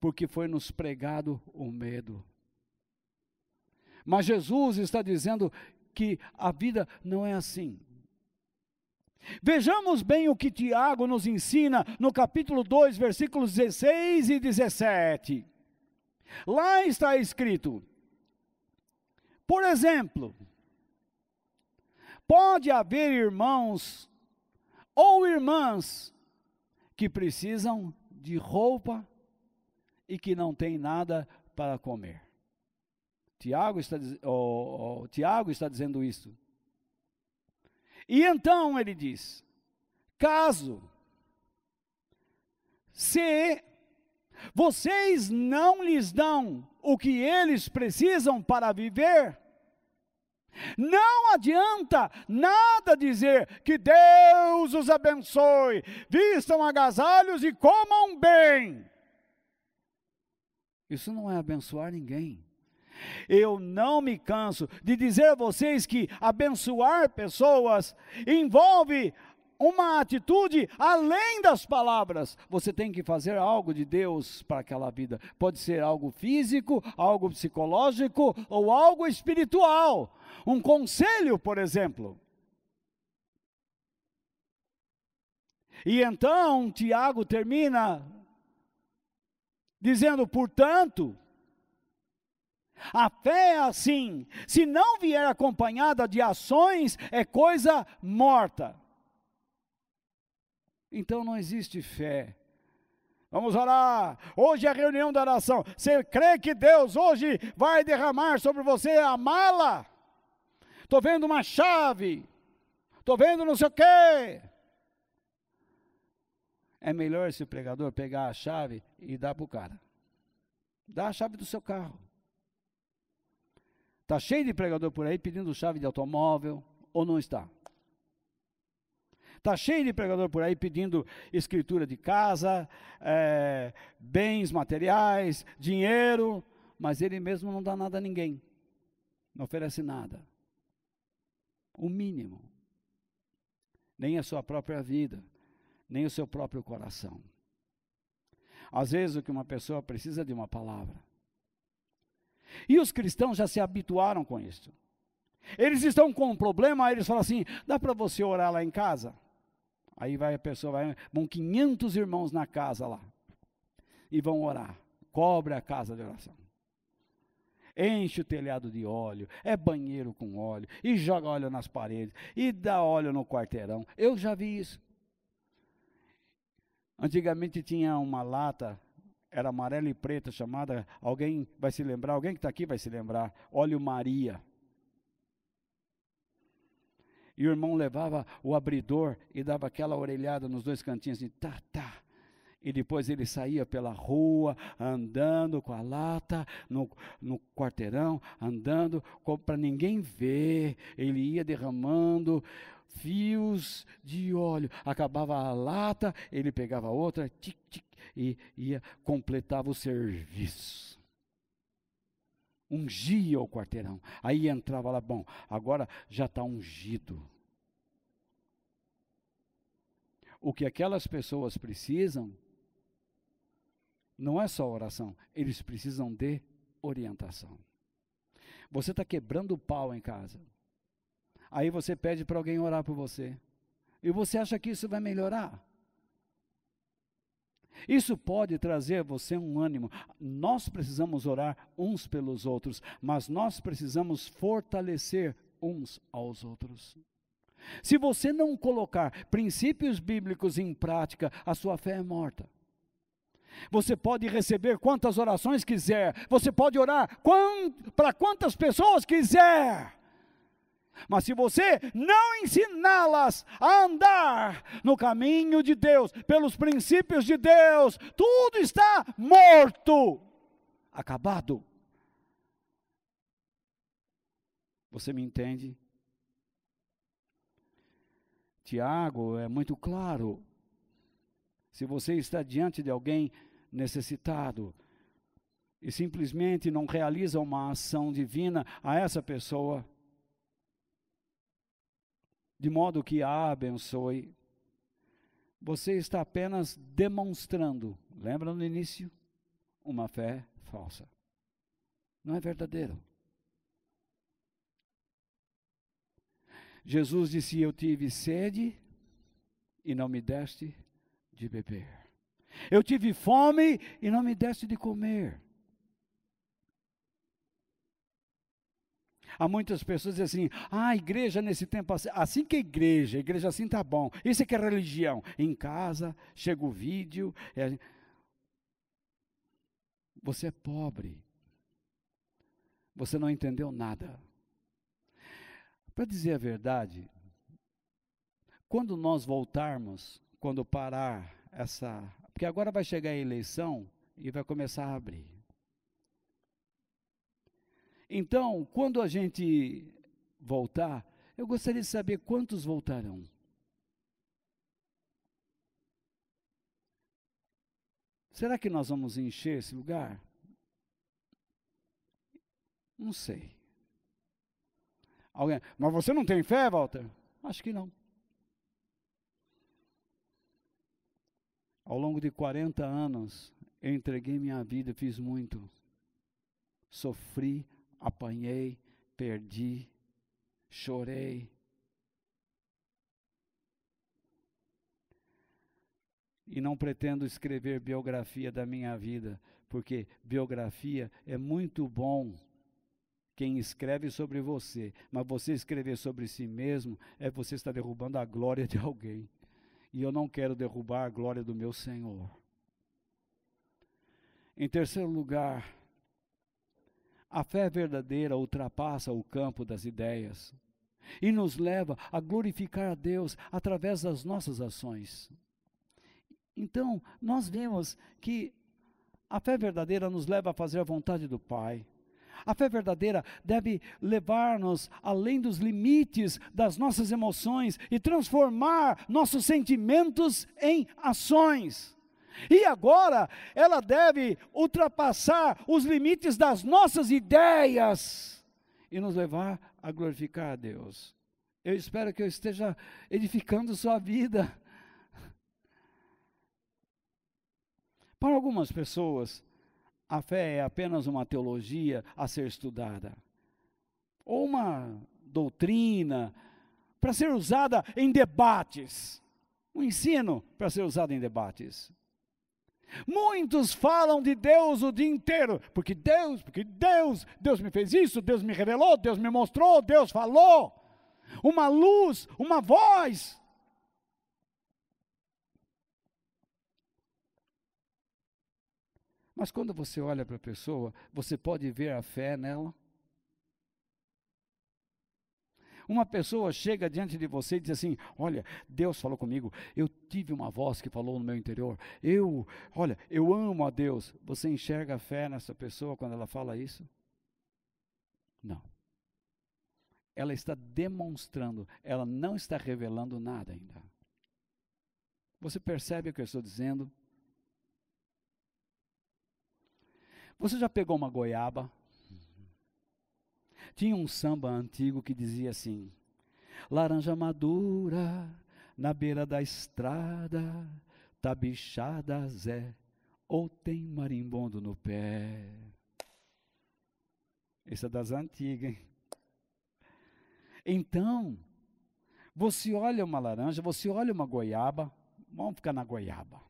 porque foi nos pregado o medo. Mas Jesus está dizendo que a vida não é assim. Vejamos bem o que Tiago nos ensina no capítulo 2, versículos 16 e 17. Lá está escrito, por exemplo, pode haver irmãos ou irmãs que precisam de roupa e que não têm nada para comer. Tiago está dizendo isso. E então ele diz, se vocês não lhes dão o que eles precisam para viver, não adianta nada dizer que Deus os abençoe, vistam agasalhos e comam bem. Isso não é abençoar ninguém. Eu não me canso de dizer a vocês que abençoar pessoas envolve uma atitude além das palavras. Você tem que fazer algo de Deus para aquela vida. Pode ser algo físico, algo psicológico ou algo espiritual. Um conselho, por exemplo. E então Tiago termina dizendo, portanto, a fé é assim, se não vier acompanhada de ações, é coisa morta. Então não existe fé. Vamos orar. Hoje é a reunião da oração. Você crê que Deus hoje vai derramar sobre você a mala? Estou vendo uma chave. Estou vendo não sei o quê. é melhor esse pregador pegar a chave e dar para o cara. Dá a chave do seu carro. Está cheio de pregador por aí pedindo chave de automóvel, ou não está? Está cheio de pregador por aí pedindo escritura de casa, bens materiais, dinheiro, mas ele mesmo não dá nada a ninguém. Não oferece nada. O mínimo. Nem a sua própria vida, nem o seu próprio coração. Às vezes o que uma pessoa precisa é de uma palavra. E os cristãos já se habituaram com isso. Eles estão com um problema, aí eles falam assim, dá para você orar lá em casa? Aí vai a pessoa, vão 500 irmãos na casa lá, e vão orar, cobre a casa de oração. Enche o telhado de óleo, é banheiro com óleo, e joga óleo nas paredes, e dá óleo no quarteirão. Eu já vi isso. Antigamente tinha uma lata, era amarela e preta, chamada, alguém vai se lembrar, alguém que está aqui vai se lembrar, óleo Maria. E o irmão levava o abridor e dava aquela orelhada nos dois cantinhos, assim, tá, tá. E depois ele saía pela rua, andando com a lata, no quarteirão, andando, para ninguém ver. Ele ia derramando fios de óleo. Acabava a lata, ele pegava outra, tic, tic, e completava o serviço. Ungia o quarteirão. Aí entrava lá, bom, agora já está ungido. O que aquelas pessoas precisam não é só oração, eles precisam de orientação. Você está quebrando o pau em casa. Aí você pede para alguém orar por você. E você acha que isso vai melhorar? Isso pode trazer a você um ânimo. Nós precisamos orar uns pelos outros, mas nós precisamos fortalecer uns aos outros. Se você não colocar princípios bíblicos em prática, a sua fé é morta. Você pode receber quantas orações quiser, você pode orar para quantas pessoas quiser, mas se você não ensiná-las a andar no caminho de Deus, pelos princípios de Deus, tudo está morto, acabado. Você me entende? Tiago é muito claro. Se você está diante de alguém necessitado e simplesmente não realiza uma ação divina a essa pessoa, de modo que a abençoe, você está apenas demonstrando, lembra no início? Uma fé falsa. Não é verdadeiro. Jesus disse, eu tive sede e não me deste de beber. Eu tive fome e não me deste de comer. Há muitas pessoas que dizem assim, a igreja nesse tempo, assim que a igreja assim tá bom. Isso é que é religião. Em casa, chega o vídeo. Você é pobre. Você não entendeu nada. Para dizer a verdade, quando nós voltarmos, quando parar porque agora vai chegar a eleição e vai começar a abrir. Então, quando a gente voltar, eu gostaria de saber quantos voltarão. Será que nós vamos encher esse lugar? Não sei. Alguém, mas você não tem fé, Walter? Acho que não. Ao longo de 40 anos, eu entreguei minha vida, fiz muito. Sofri, apanhei, perdi, chorei. E não pretendo escrever biografia da minha vida, porque biografia é muito bom quem escreve sobre você, mas você escrever sobre si mesmo, você está derrubando a glória de alguém. E eu não quero derrubar a glória do meu Senhor. Em terceiro lugar, a fé verdadeira ultrapassa o campo das ideias e nos leva a glorificar a Deus através das nossas ações. Então, nós vemos que a fé verdadeira nos leva a fazer a vontade do Pai. A fé verdadeira deve levar-nos além dos limites das nossas emoções e transformar nossos sentimentos em ações. E agora, ela deve ultrapassar os limites das nossas ideias e nos levar a glorificar a Deus. Eu espero que eu esteja edificando sua vida. Para algumas pessoas, a fé é apenas uma teologia a ser estudada, ou uma doutrina para ser usada em debates, um ensino para ser usado em debates. Muitos falam de Deus o dia inteiro, porque Deus me fez isso, Deus me revelou, Deus me mostrou, Deus falou, uma luz, uma voz. Mas quando você olha para a pessoa, você pode ver a fé nela. Uma pessoa chega diante de você e diz assim: olha, Deus falou comigo, eu tive uma voz que falou no meu interior, eu amo a Deus. Você enxerga a fé nessa pessoa quando ela fala isso? Não. Ela está demonstrando, ela não está revelando nada ainda. Você percebe o que eu estou dizendo? Você já pegou uma goiaba? Tinha um samba antigo que dizia assim: laranja madura, na beira da estrada, tá bichada Zé, ou tem marimbondo no pé. Esse é das antigas, hein? Então, você olha uma laranja, você olha uma goiaba, vamos ficar na goiaba.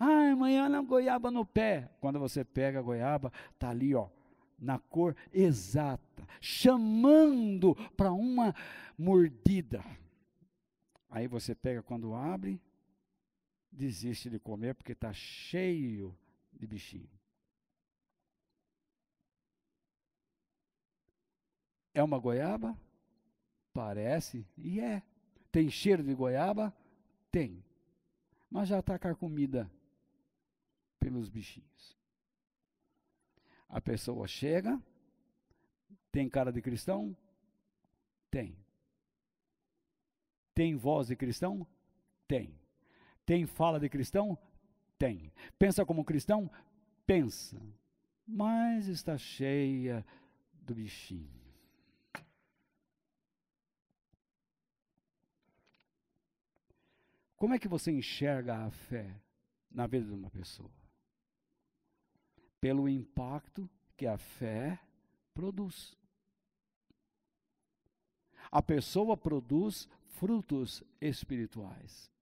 Ah, amanhã olha a goiaba no pé. Quando você pega a goiaba, está ali, ó, na cor exata, chamando para uma mordida. Aí você pega, quando abre, desiste de comer porque está cheio de bichinho. É uma goiaba? Parece, e é. Tem cheiro de goiaba? Tem. Mas já está carcomida pelos bichinhos. A pessoa chega, tem cara de cristão? Tem. Tem voz de cristão? Tem. Tem fala de cristão? Tem. Pensa como cristão? Pensa. Mas está cheia do bichinho. Como é que você enxerga a fé na vida de uma pessoa? Pelo impacto que a fé produz. A pessoa produz frutos espirituais.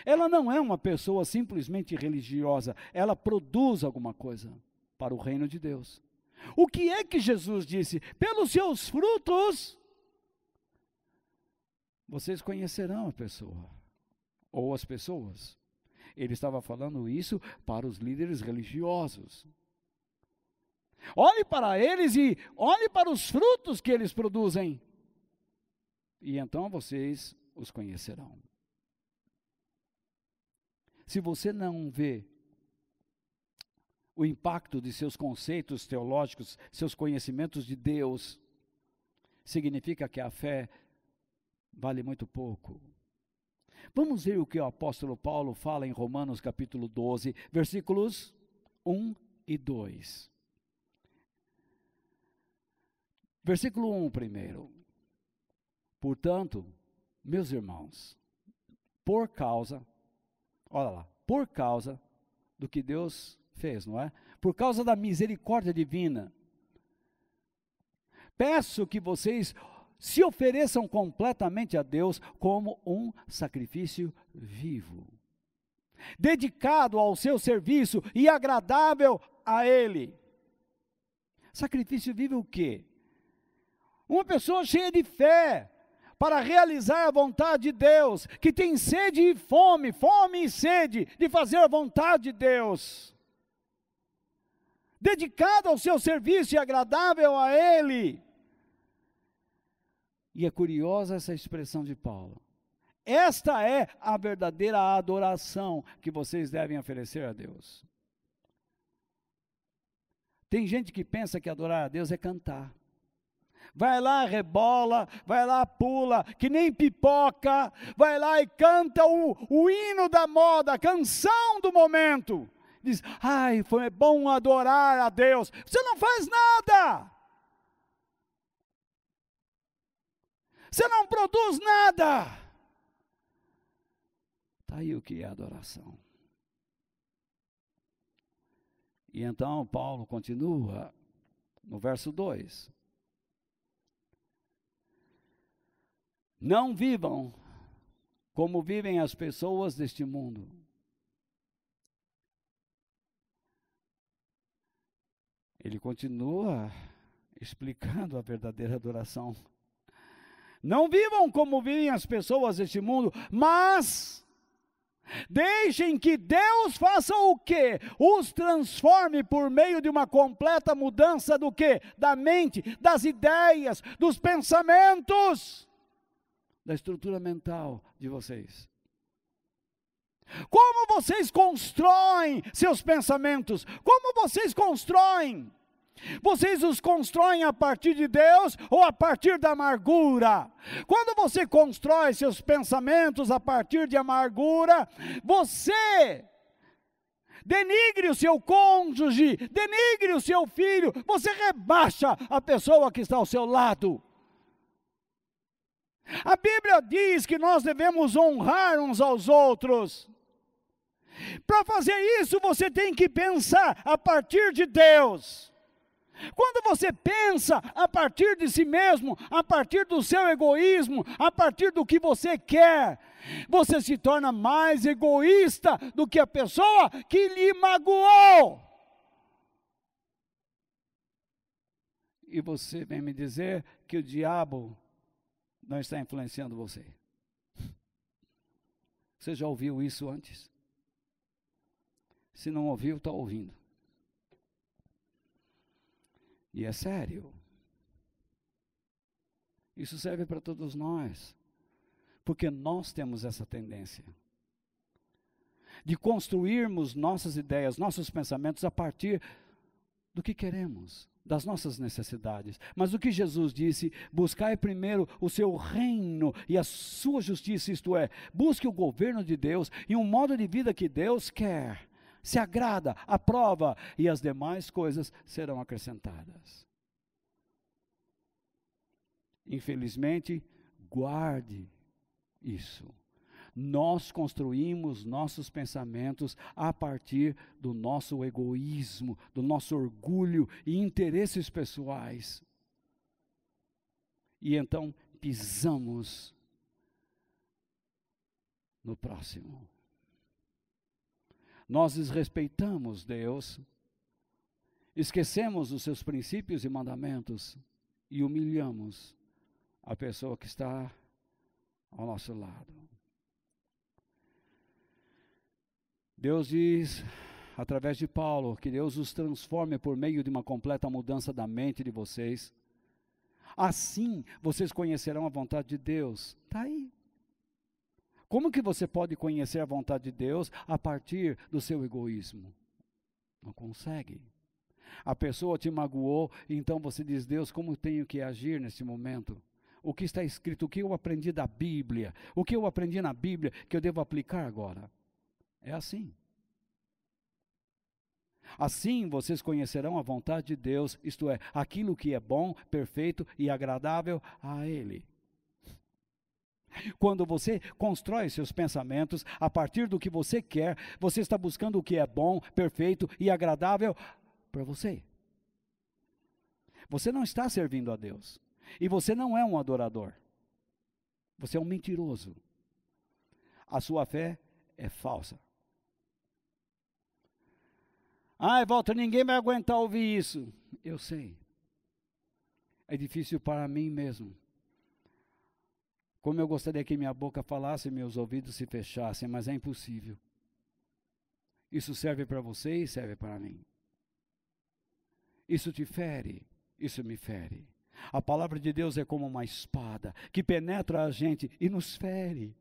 Ela não é uma pessoa simplesmente religiosa, ela produz alguma coisa para o reino de Deus. O que é que Jesus disse? Pelos seus frutos, vocês conhecerão a pessoa, ou as pessoas. Ele estava falando isso para os líderes religiosos. Olhe para eles e olhe para os frutos que eles produzem. E então vocês os conhecerão. Se você não vê o impacto de seus conceitos teológicos, seus conhecimentos de Deus, significa que a fé vale muito pouco. Vamos ver o que o apóstolo Paulo fala em Romanos capítulo 12, versículos 1 e 2. Versículo 1 primeiro. Portanto, meus irmãos, por causa do que Deus fez, não é? Por causa da misericórdia divina, peço que vocês se ofereçam completamente a Deus como um sacrifício vivo, dedicado ao seu serviço e agradável a Ele. Sacrifício vivo o quê? Uma pessoa cheia de fé, para realizar a vontade de Deus, que tem sede e fome e sede de fazer a vontade de Deus, dedicado ao seu serviço e agradável a Ele. E é curiosa essa expressão de Paulo. Esta é a verdadeira adoração que vocês devem oferecer a Deus. Tem gente que pensa que adorar a Deus é cantar. Vai lá, rebola, vai lá, pula, que nem pipoca, vai lá e canta o hino da moda, a canção do momento. Diz, ai, foi bom adorar a Deus. Você não faz nada. Você não produz nada. Está aí o que é adoração. E então Paulo continua no verso 2. Não vivam como vivem as pessoas deste mundo. Ele continua explicando a verdadeira adoração. Não vivam como vivem as pessoas deste mundo, mas deixem que Deus faça o quê? Os transforme por meio de uma completa mudança do quê? Da mente, das ideias, dos pensamentos, da estrutura mental de vocês. Como vocês constroem seus pensamentos? Como vocês constroem? Vocês os constroem a partir de Deus ou a partir da amargura? Quando você constrói seus pensamentos a partir de amargura, você denigre o seu cônjuge, denigre o seu filho, você rebaixa a pessoa que está ao seu lado. A Bíblia diz que nós devemos honrar uns aos outros. Para fazer isso, você tem que pensar a partir de Deus. Quando você pensa a partir de si mesmo, a partir do seu egoísmo, a partir do que você quer, você se torna mais egoísta do que a pessoa que lhe magoou. E você vem me dizer que o diabo não está influenciando você. Você já ouviu isso antes? Se não ouviu, está ouvindo. E é sério. Isso serve para todos nós. Porque nós temos essa tendência de construirmos nossas ideias, nossos pensamentos a partir do que queremos, das nossas necessidades. Mas o que Jesus disse, buscai primeiro o seu reino e a sua justiça, isto é, busque o governo de Deus e um modo de vida que Deus quer, se agrada, aprova, e as demais coisas serão acrescentadas. Infelizmente, guarde isso. Nós construímos nossos pensamentos a partir do nosso egoísmo, do nosso orgulho e interesses pessoais. E então pisamos no próximo. Nós desrespeitamos Deus, esquecemos os seus princípios e mandamentos e humilhamos a pessoa que está ao nosso lado. Deus diz, através de Paulo, que Deus os transforme por meio de uma completa mudança da mente de vocês. Assim, vocês conhecerão a vontade de Deus. Está aí. Como que você pode conhecer a vontade de Deus a partir do seu egoísmo? Não consegue. A pessoa te magoou, então você diz, Deus, como tenho que agir nesse momento? O que está escrito, o que eu aprendi da Bíblia, o que eu aprendi na Bíblia que eu devo aplicar agora? É assim. Assim vocês conhecerão a vontade de Deus, isto é, aquilo que é bom, perfeito e agradável a Ele. Quando você constrói seus pensamentos a partir do que você quer, você está buscando o que é bom, perfeito e agradável para você. Você não está servindo a Deus. E você não é um adorador. Você é um mentiroso. A sua fé é falsa. Ai, Walter, ninguém vai aguentar ouvir isso. Eu sei. É difícil para mim mesmo. Como eu gostaria que minha boca falasse e meus ouvidos se fechassem, mas é impossível. Isso serve para você e serve para mim. Isso te fere, isso me fere. A palavra de Deus é como uma espada que penetra a gente e nos fere.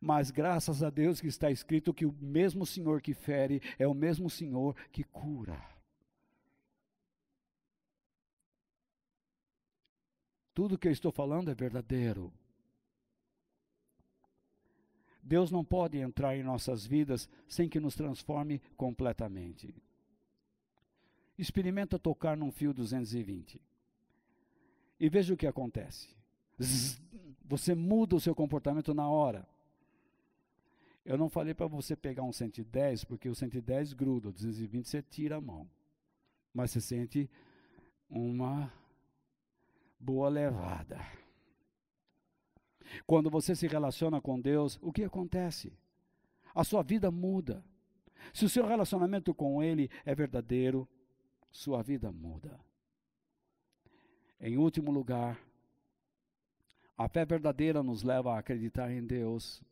Mas graças a Deus que está escrito que o mesmo Senhor que fere é o mesmo Senhor que cura. Tudo que eu estou falando é verdadeiro. Deus não pode entrar em nossas vidas sem que nos transforme completamente. Experimenta tocar num fio 220 e veja o que acontece. Você muda o seu comportamento na hora. Eu não falei para você pegar um 110, porque o 110 gruda, o 220 você tira a mão. Mas você sente uma boa levada. Quando você se relaciona com Deus, o que acontece? A sua vida muda. Se o seu relacionamento com Ele é verdadeiro, sua vida muda. Em último lugar, a fé verdadeira nos leva a acreditar em Deus,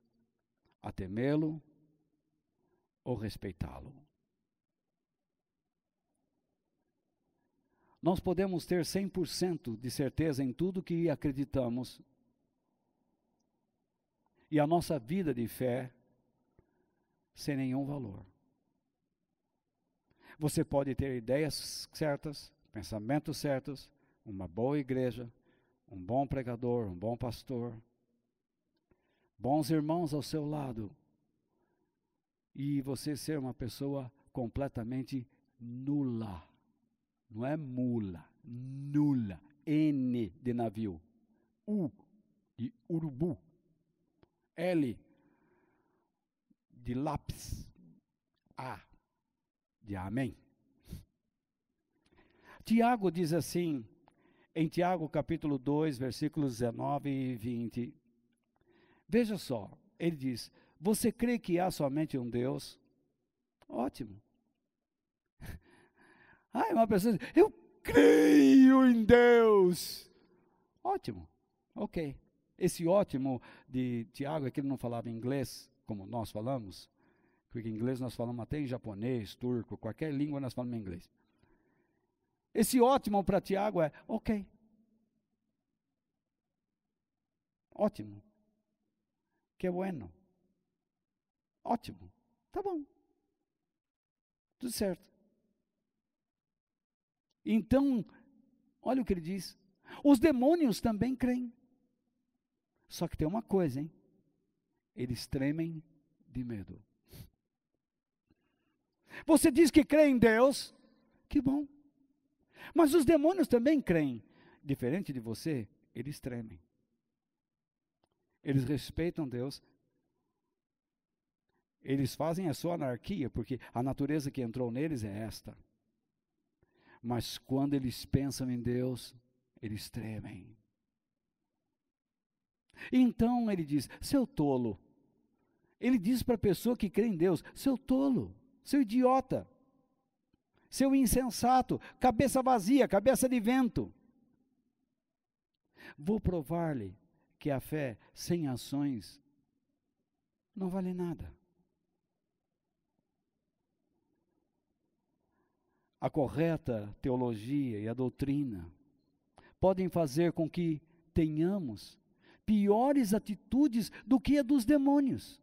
a temê-lo ou respeitá-lo. Nós podemos ter 100% de certeza em tudo que acreditamos, e a nossa vida de fé sem nenhum valor. Você pode ter ideias certas, pensamentos certos, uma boa igreja, um bom pregador, um bom pastor, bons irmãos ao seu lado, e você ser uma pessoa completamente nula. Não é mula, nula. N de navio, U de urubu, L de lápis, A de amém. Tiago diz assim, em Tiago capítulo 2, versículos 19 e 20, veja só, ele diz, você crê que há somente um Deus? Ótimo. Ai, uma pessoa diz, eu creio em Deus. Ótimo, ok. Esse ótimo de Tiago é que ele não falava inglês, como nós falamos, porque em inglês nós falamos até em japonês, turco, qualquer língua nós falamos em inglês. Esse ótimo para Tiago é, ok. Ótimo. Que bueno. Ótimo. Tá bom. Tudo certo. Então, olha o que ele diz. Os demônios também creem. Só que tem uma coisa, hein? Eles tremem de medo. Você diz que crê em Deus, que bom. Mas os demônios também creem. Diferente de você, eles tremem. Eles respeitam Deus. Eles fazem a sua anarquia, porque a natureza que entrou neles é esta. Mas quando eles pensam em Deus, eles tremem. Então ele diz, seu tolo. Ele diz para a pessoa que crê em Deus, seu tolo, seu idiota, seu insensato, cabeça vazia, cabeça de vento. Vou provar-lhe que a fé sem ações não vale nada. A correta teologia e a doutrina podem fazer com que tenhamos piores atitudes do que a dos demônios.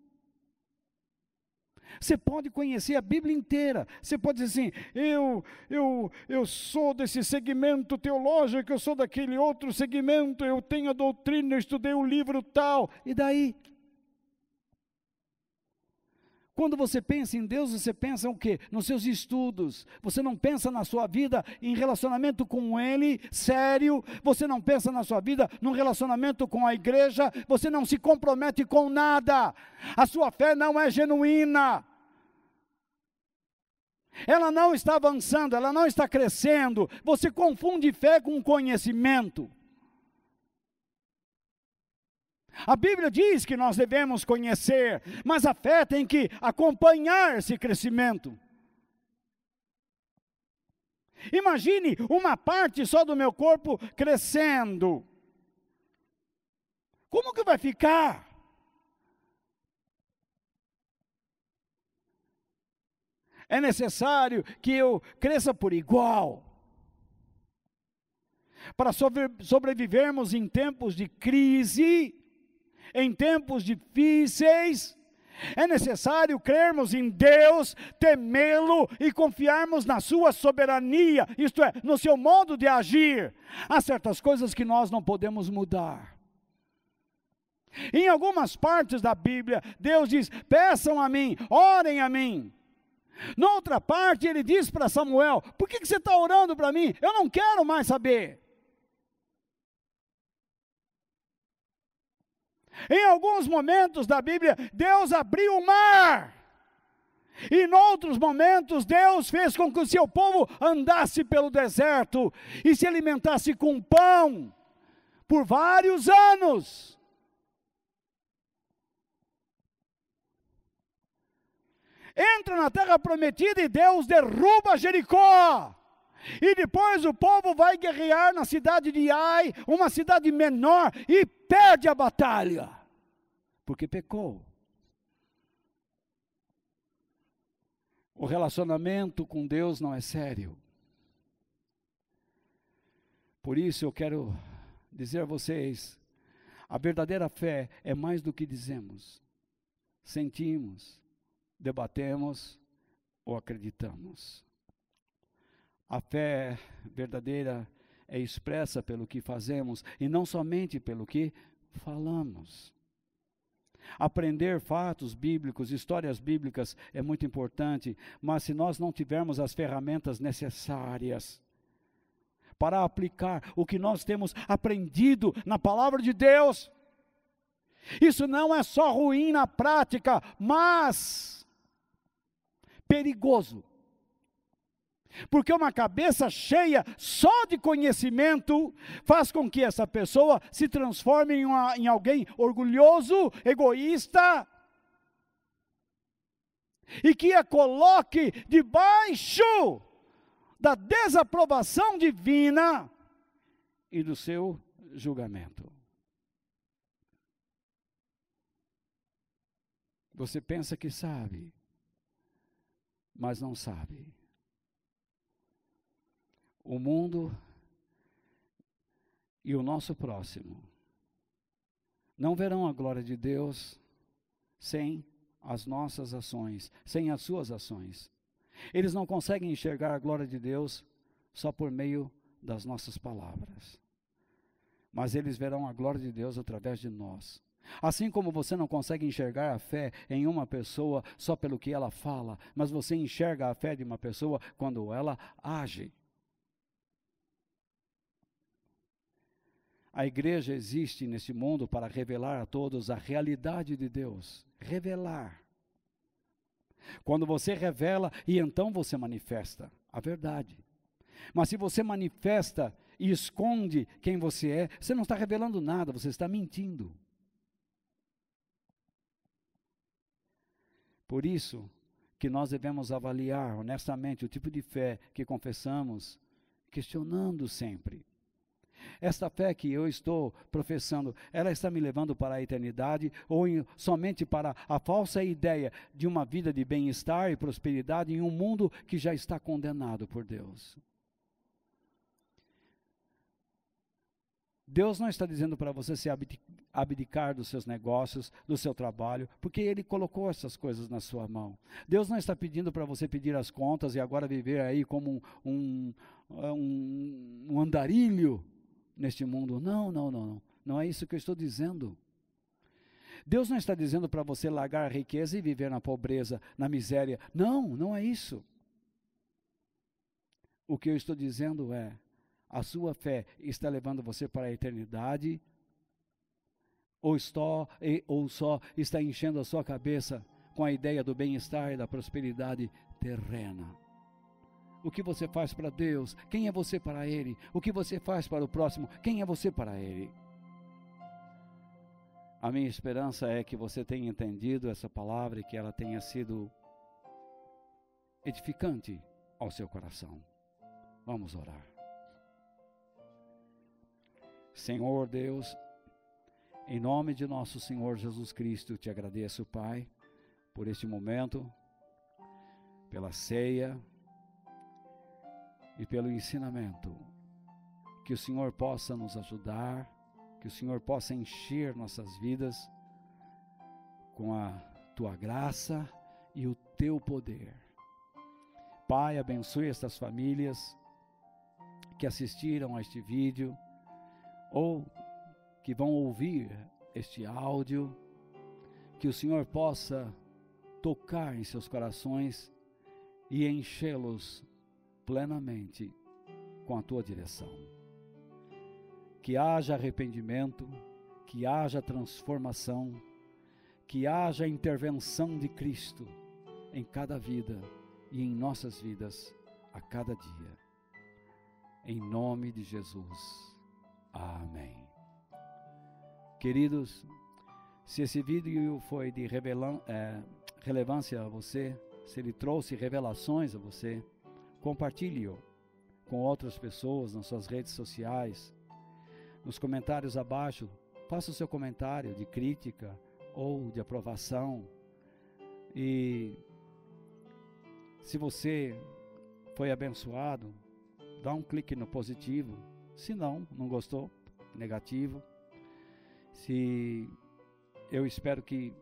Você pode conhecer a Bíblia inteira. Você pode dizer assim, eu sou desse segmento teológico, eu sou daquele outro segmento, eu tenho a doutrina, eu estudei o livro tal. E daí? Quando você pensa em Deus, você pensa o quê? Nos seus estudos. Você não pensa na sua vida em relacionamento com Ele, sério. Você não pensa na sua vida num relacionamento com a igreja. Você não se compromete com nada. A sua fé não é genuína. Ela não está avançando, ela não está crescendo. Você confunde fé com conhecimento. A Bíblia diz que nós devemos conhecer, mas a fé tem que acompanhar esse crescimento. Imagine uma parte só do meu corpo crescendo. Como que vai ficar? É necessário que eu cresça por igual. Para sobrevivermos em tempos de crise, em tempos difíceis, é necessário crermos em Deus, temê-lo e confiarmos na sua soberania, isto é, no seu modo de agir. Há certas coisas que nós não podemos mudar. Em algumas partes da Bíblia, Deus diz: peçam a mim, orem a mim. Noutra parte, ele diz para Samuel: por que você está orando para mim? Eu não quero mais saber. Em alguns momentos da Bíblia, Deus abriu o mar. E em outros momentos, Deus fez com que o seu povo andasse pelo deserto e se alimentasse com pão por vários anos. Entra na terra prometida e Deus derruba Jericó. E depois o povo vai guerrear na cidade de Ai, uma cidade menor, e perde a batalha, porque pecou. O relacionamento com Deus não é sério. Por isso eu quero dizer a vocês, a verdadeira fé é mais do que dizemos, sentimos, debatemos ou acreditamos. A fé verdadeira é expressa pelo que fazemos e não somente pelo que falamos. Aprender fatos bíblicos, histórias bíblicas é muito importante, mas se nós não tivermos as ferramentas necessárias para aplicar o que nós temos aprendido na palavra de Deus, isso não é só ruim na prática, mas perigoso. Porque uma cabeça cheia só de conhecimento faz com que essa pessoa se transforme em alguém orgulhoso, egoísta, e que a coloque debaixo da desaprovação divina e do seu julgamento. Você pensa que sabe, mas não sabe. O mundo e o nosso próximo não verão a glória de Deus sem as nossas ações, sem as suas ações. Eles não conseguem enxergar a glória de Deus só por meio das nossas palavras, mas eles verão a glória de Deus através de nós. Assim como você não consegue enxergar a fé em uma pessoa só pelo que ela fala, mas você enxerga a fé de uma pessoa quando ela age. A igreja existe nesse mundo para revelar a todos a realidade de Deus. Revelar. Quando você revela, e então você manifesta a verdade. Mas se você manifesta e esconde quem você é, você não está revelando nada, você está mentindo. Por isso que nós devemos avaliar honestamente o tipo de fé que confessamos, questionando sempre. Esta fé que eu estou professando, ela está me levando para a eternidade ou somente para a falsa ideia de uma vida de bem-estar e prosperidade em um mundo que já está condenado por Deus? Deus não está dizendo para você se abdicar dos seus negócios, do seu trabalho, porque Ele colocou essas coisas na sua mão. Deus não está pedindo para você pedir as contas e agora viver aí como um andarilho neste mundo. Não é isso que eu estou dizendo. Deus não está dizendo para você largar a riqueza e viver na pobreza, na miséria. Não é isso. O que eu estou dizendo é, a sua fé está levando você para a eternidade, ou só está enchendo a sua cabeça com a ideia do bem-estar e da prosperidade terrena? O que você faz para Deus? Quem é você para Ele? O que você faz para o próximo? Quem é você para Ele? A minha esperança é que você tenha entendido essa palavra e que ela tenha sido edificante ao seu coração. Vamos orar. Senhor Deus, em nome de nosso Senhor Jesus Cristo, te agradeço, Pai, por este momento, pela ceia e pelo ensinamento. Que o Senhor possa nos ajudar, que o Senhor possa encher nossas vidas com a tua graça e o teu poder. Pai, abençoe estas famílias que assistiram a este vídeo ou que vão ouvir este áudio, que o Senhor possa tocar em seus corações e enchê-los plenamente com a tua direção. Que haja arrependimento, que haja transformação, que haja intervenção de Cristo em cada vida e em nossas vidas a cada dia. Em nome de Jesus. Amém. Queridos, se esse vídeo foi de relevância a você, se ele trouxe revelações a você, compartilhe-o com outras pessoas nas suas redes sociais. Nos comentários abaixo, faça o seu comentário de crítica ou de aprovação. E se você foi abençoado, dá um clique no positivo. Se não gostou, negativo. Eu espero que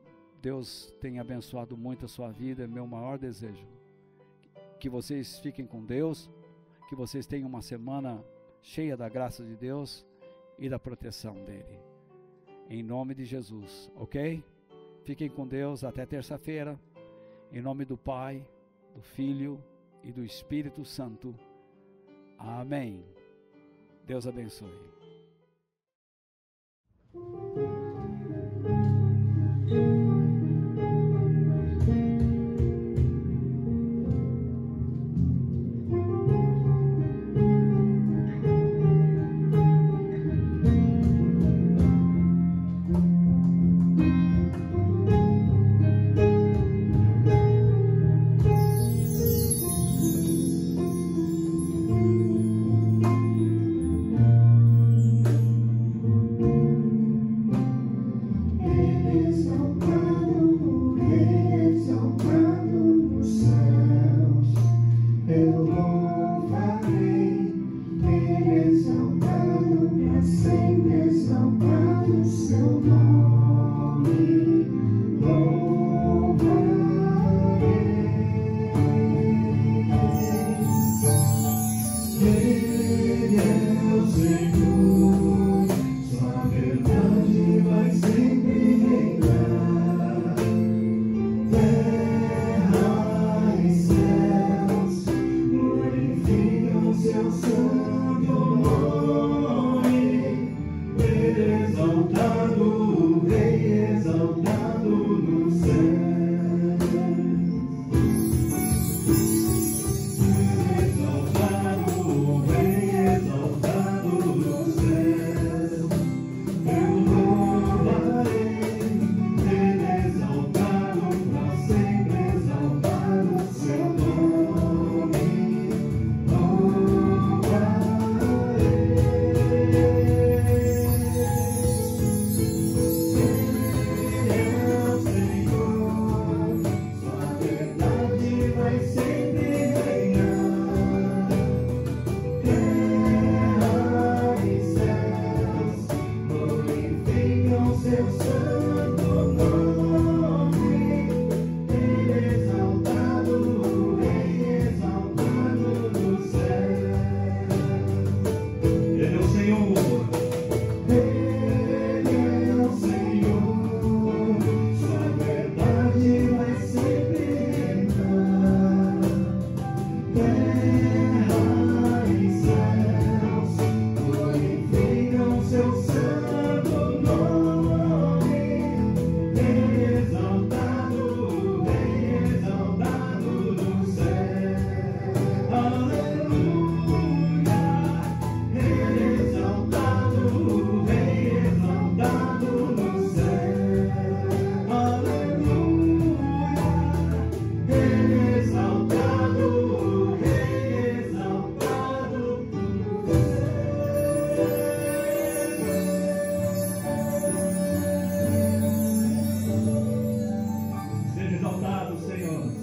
Deus tenha abençoado muito a sua vida. É meu maior desejo que vocês fiquem com Deus, que vocês tenham uma semana cheia da graça de Deus e da proteção dele, em nome de Jesus, ok? Fiquem com Deus até terça-feira, em nome do Pai, do Filho e do Espírito Santo. Amém. Deus abençoe.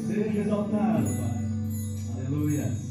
Seja exaltado, Pai. Aleluia.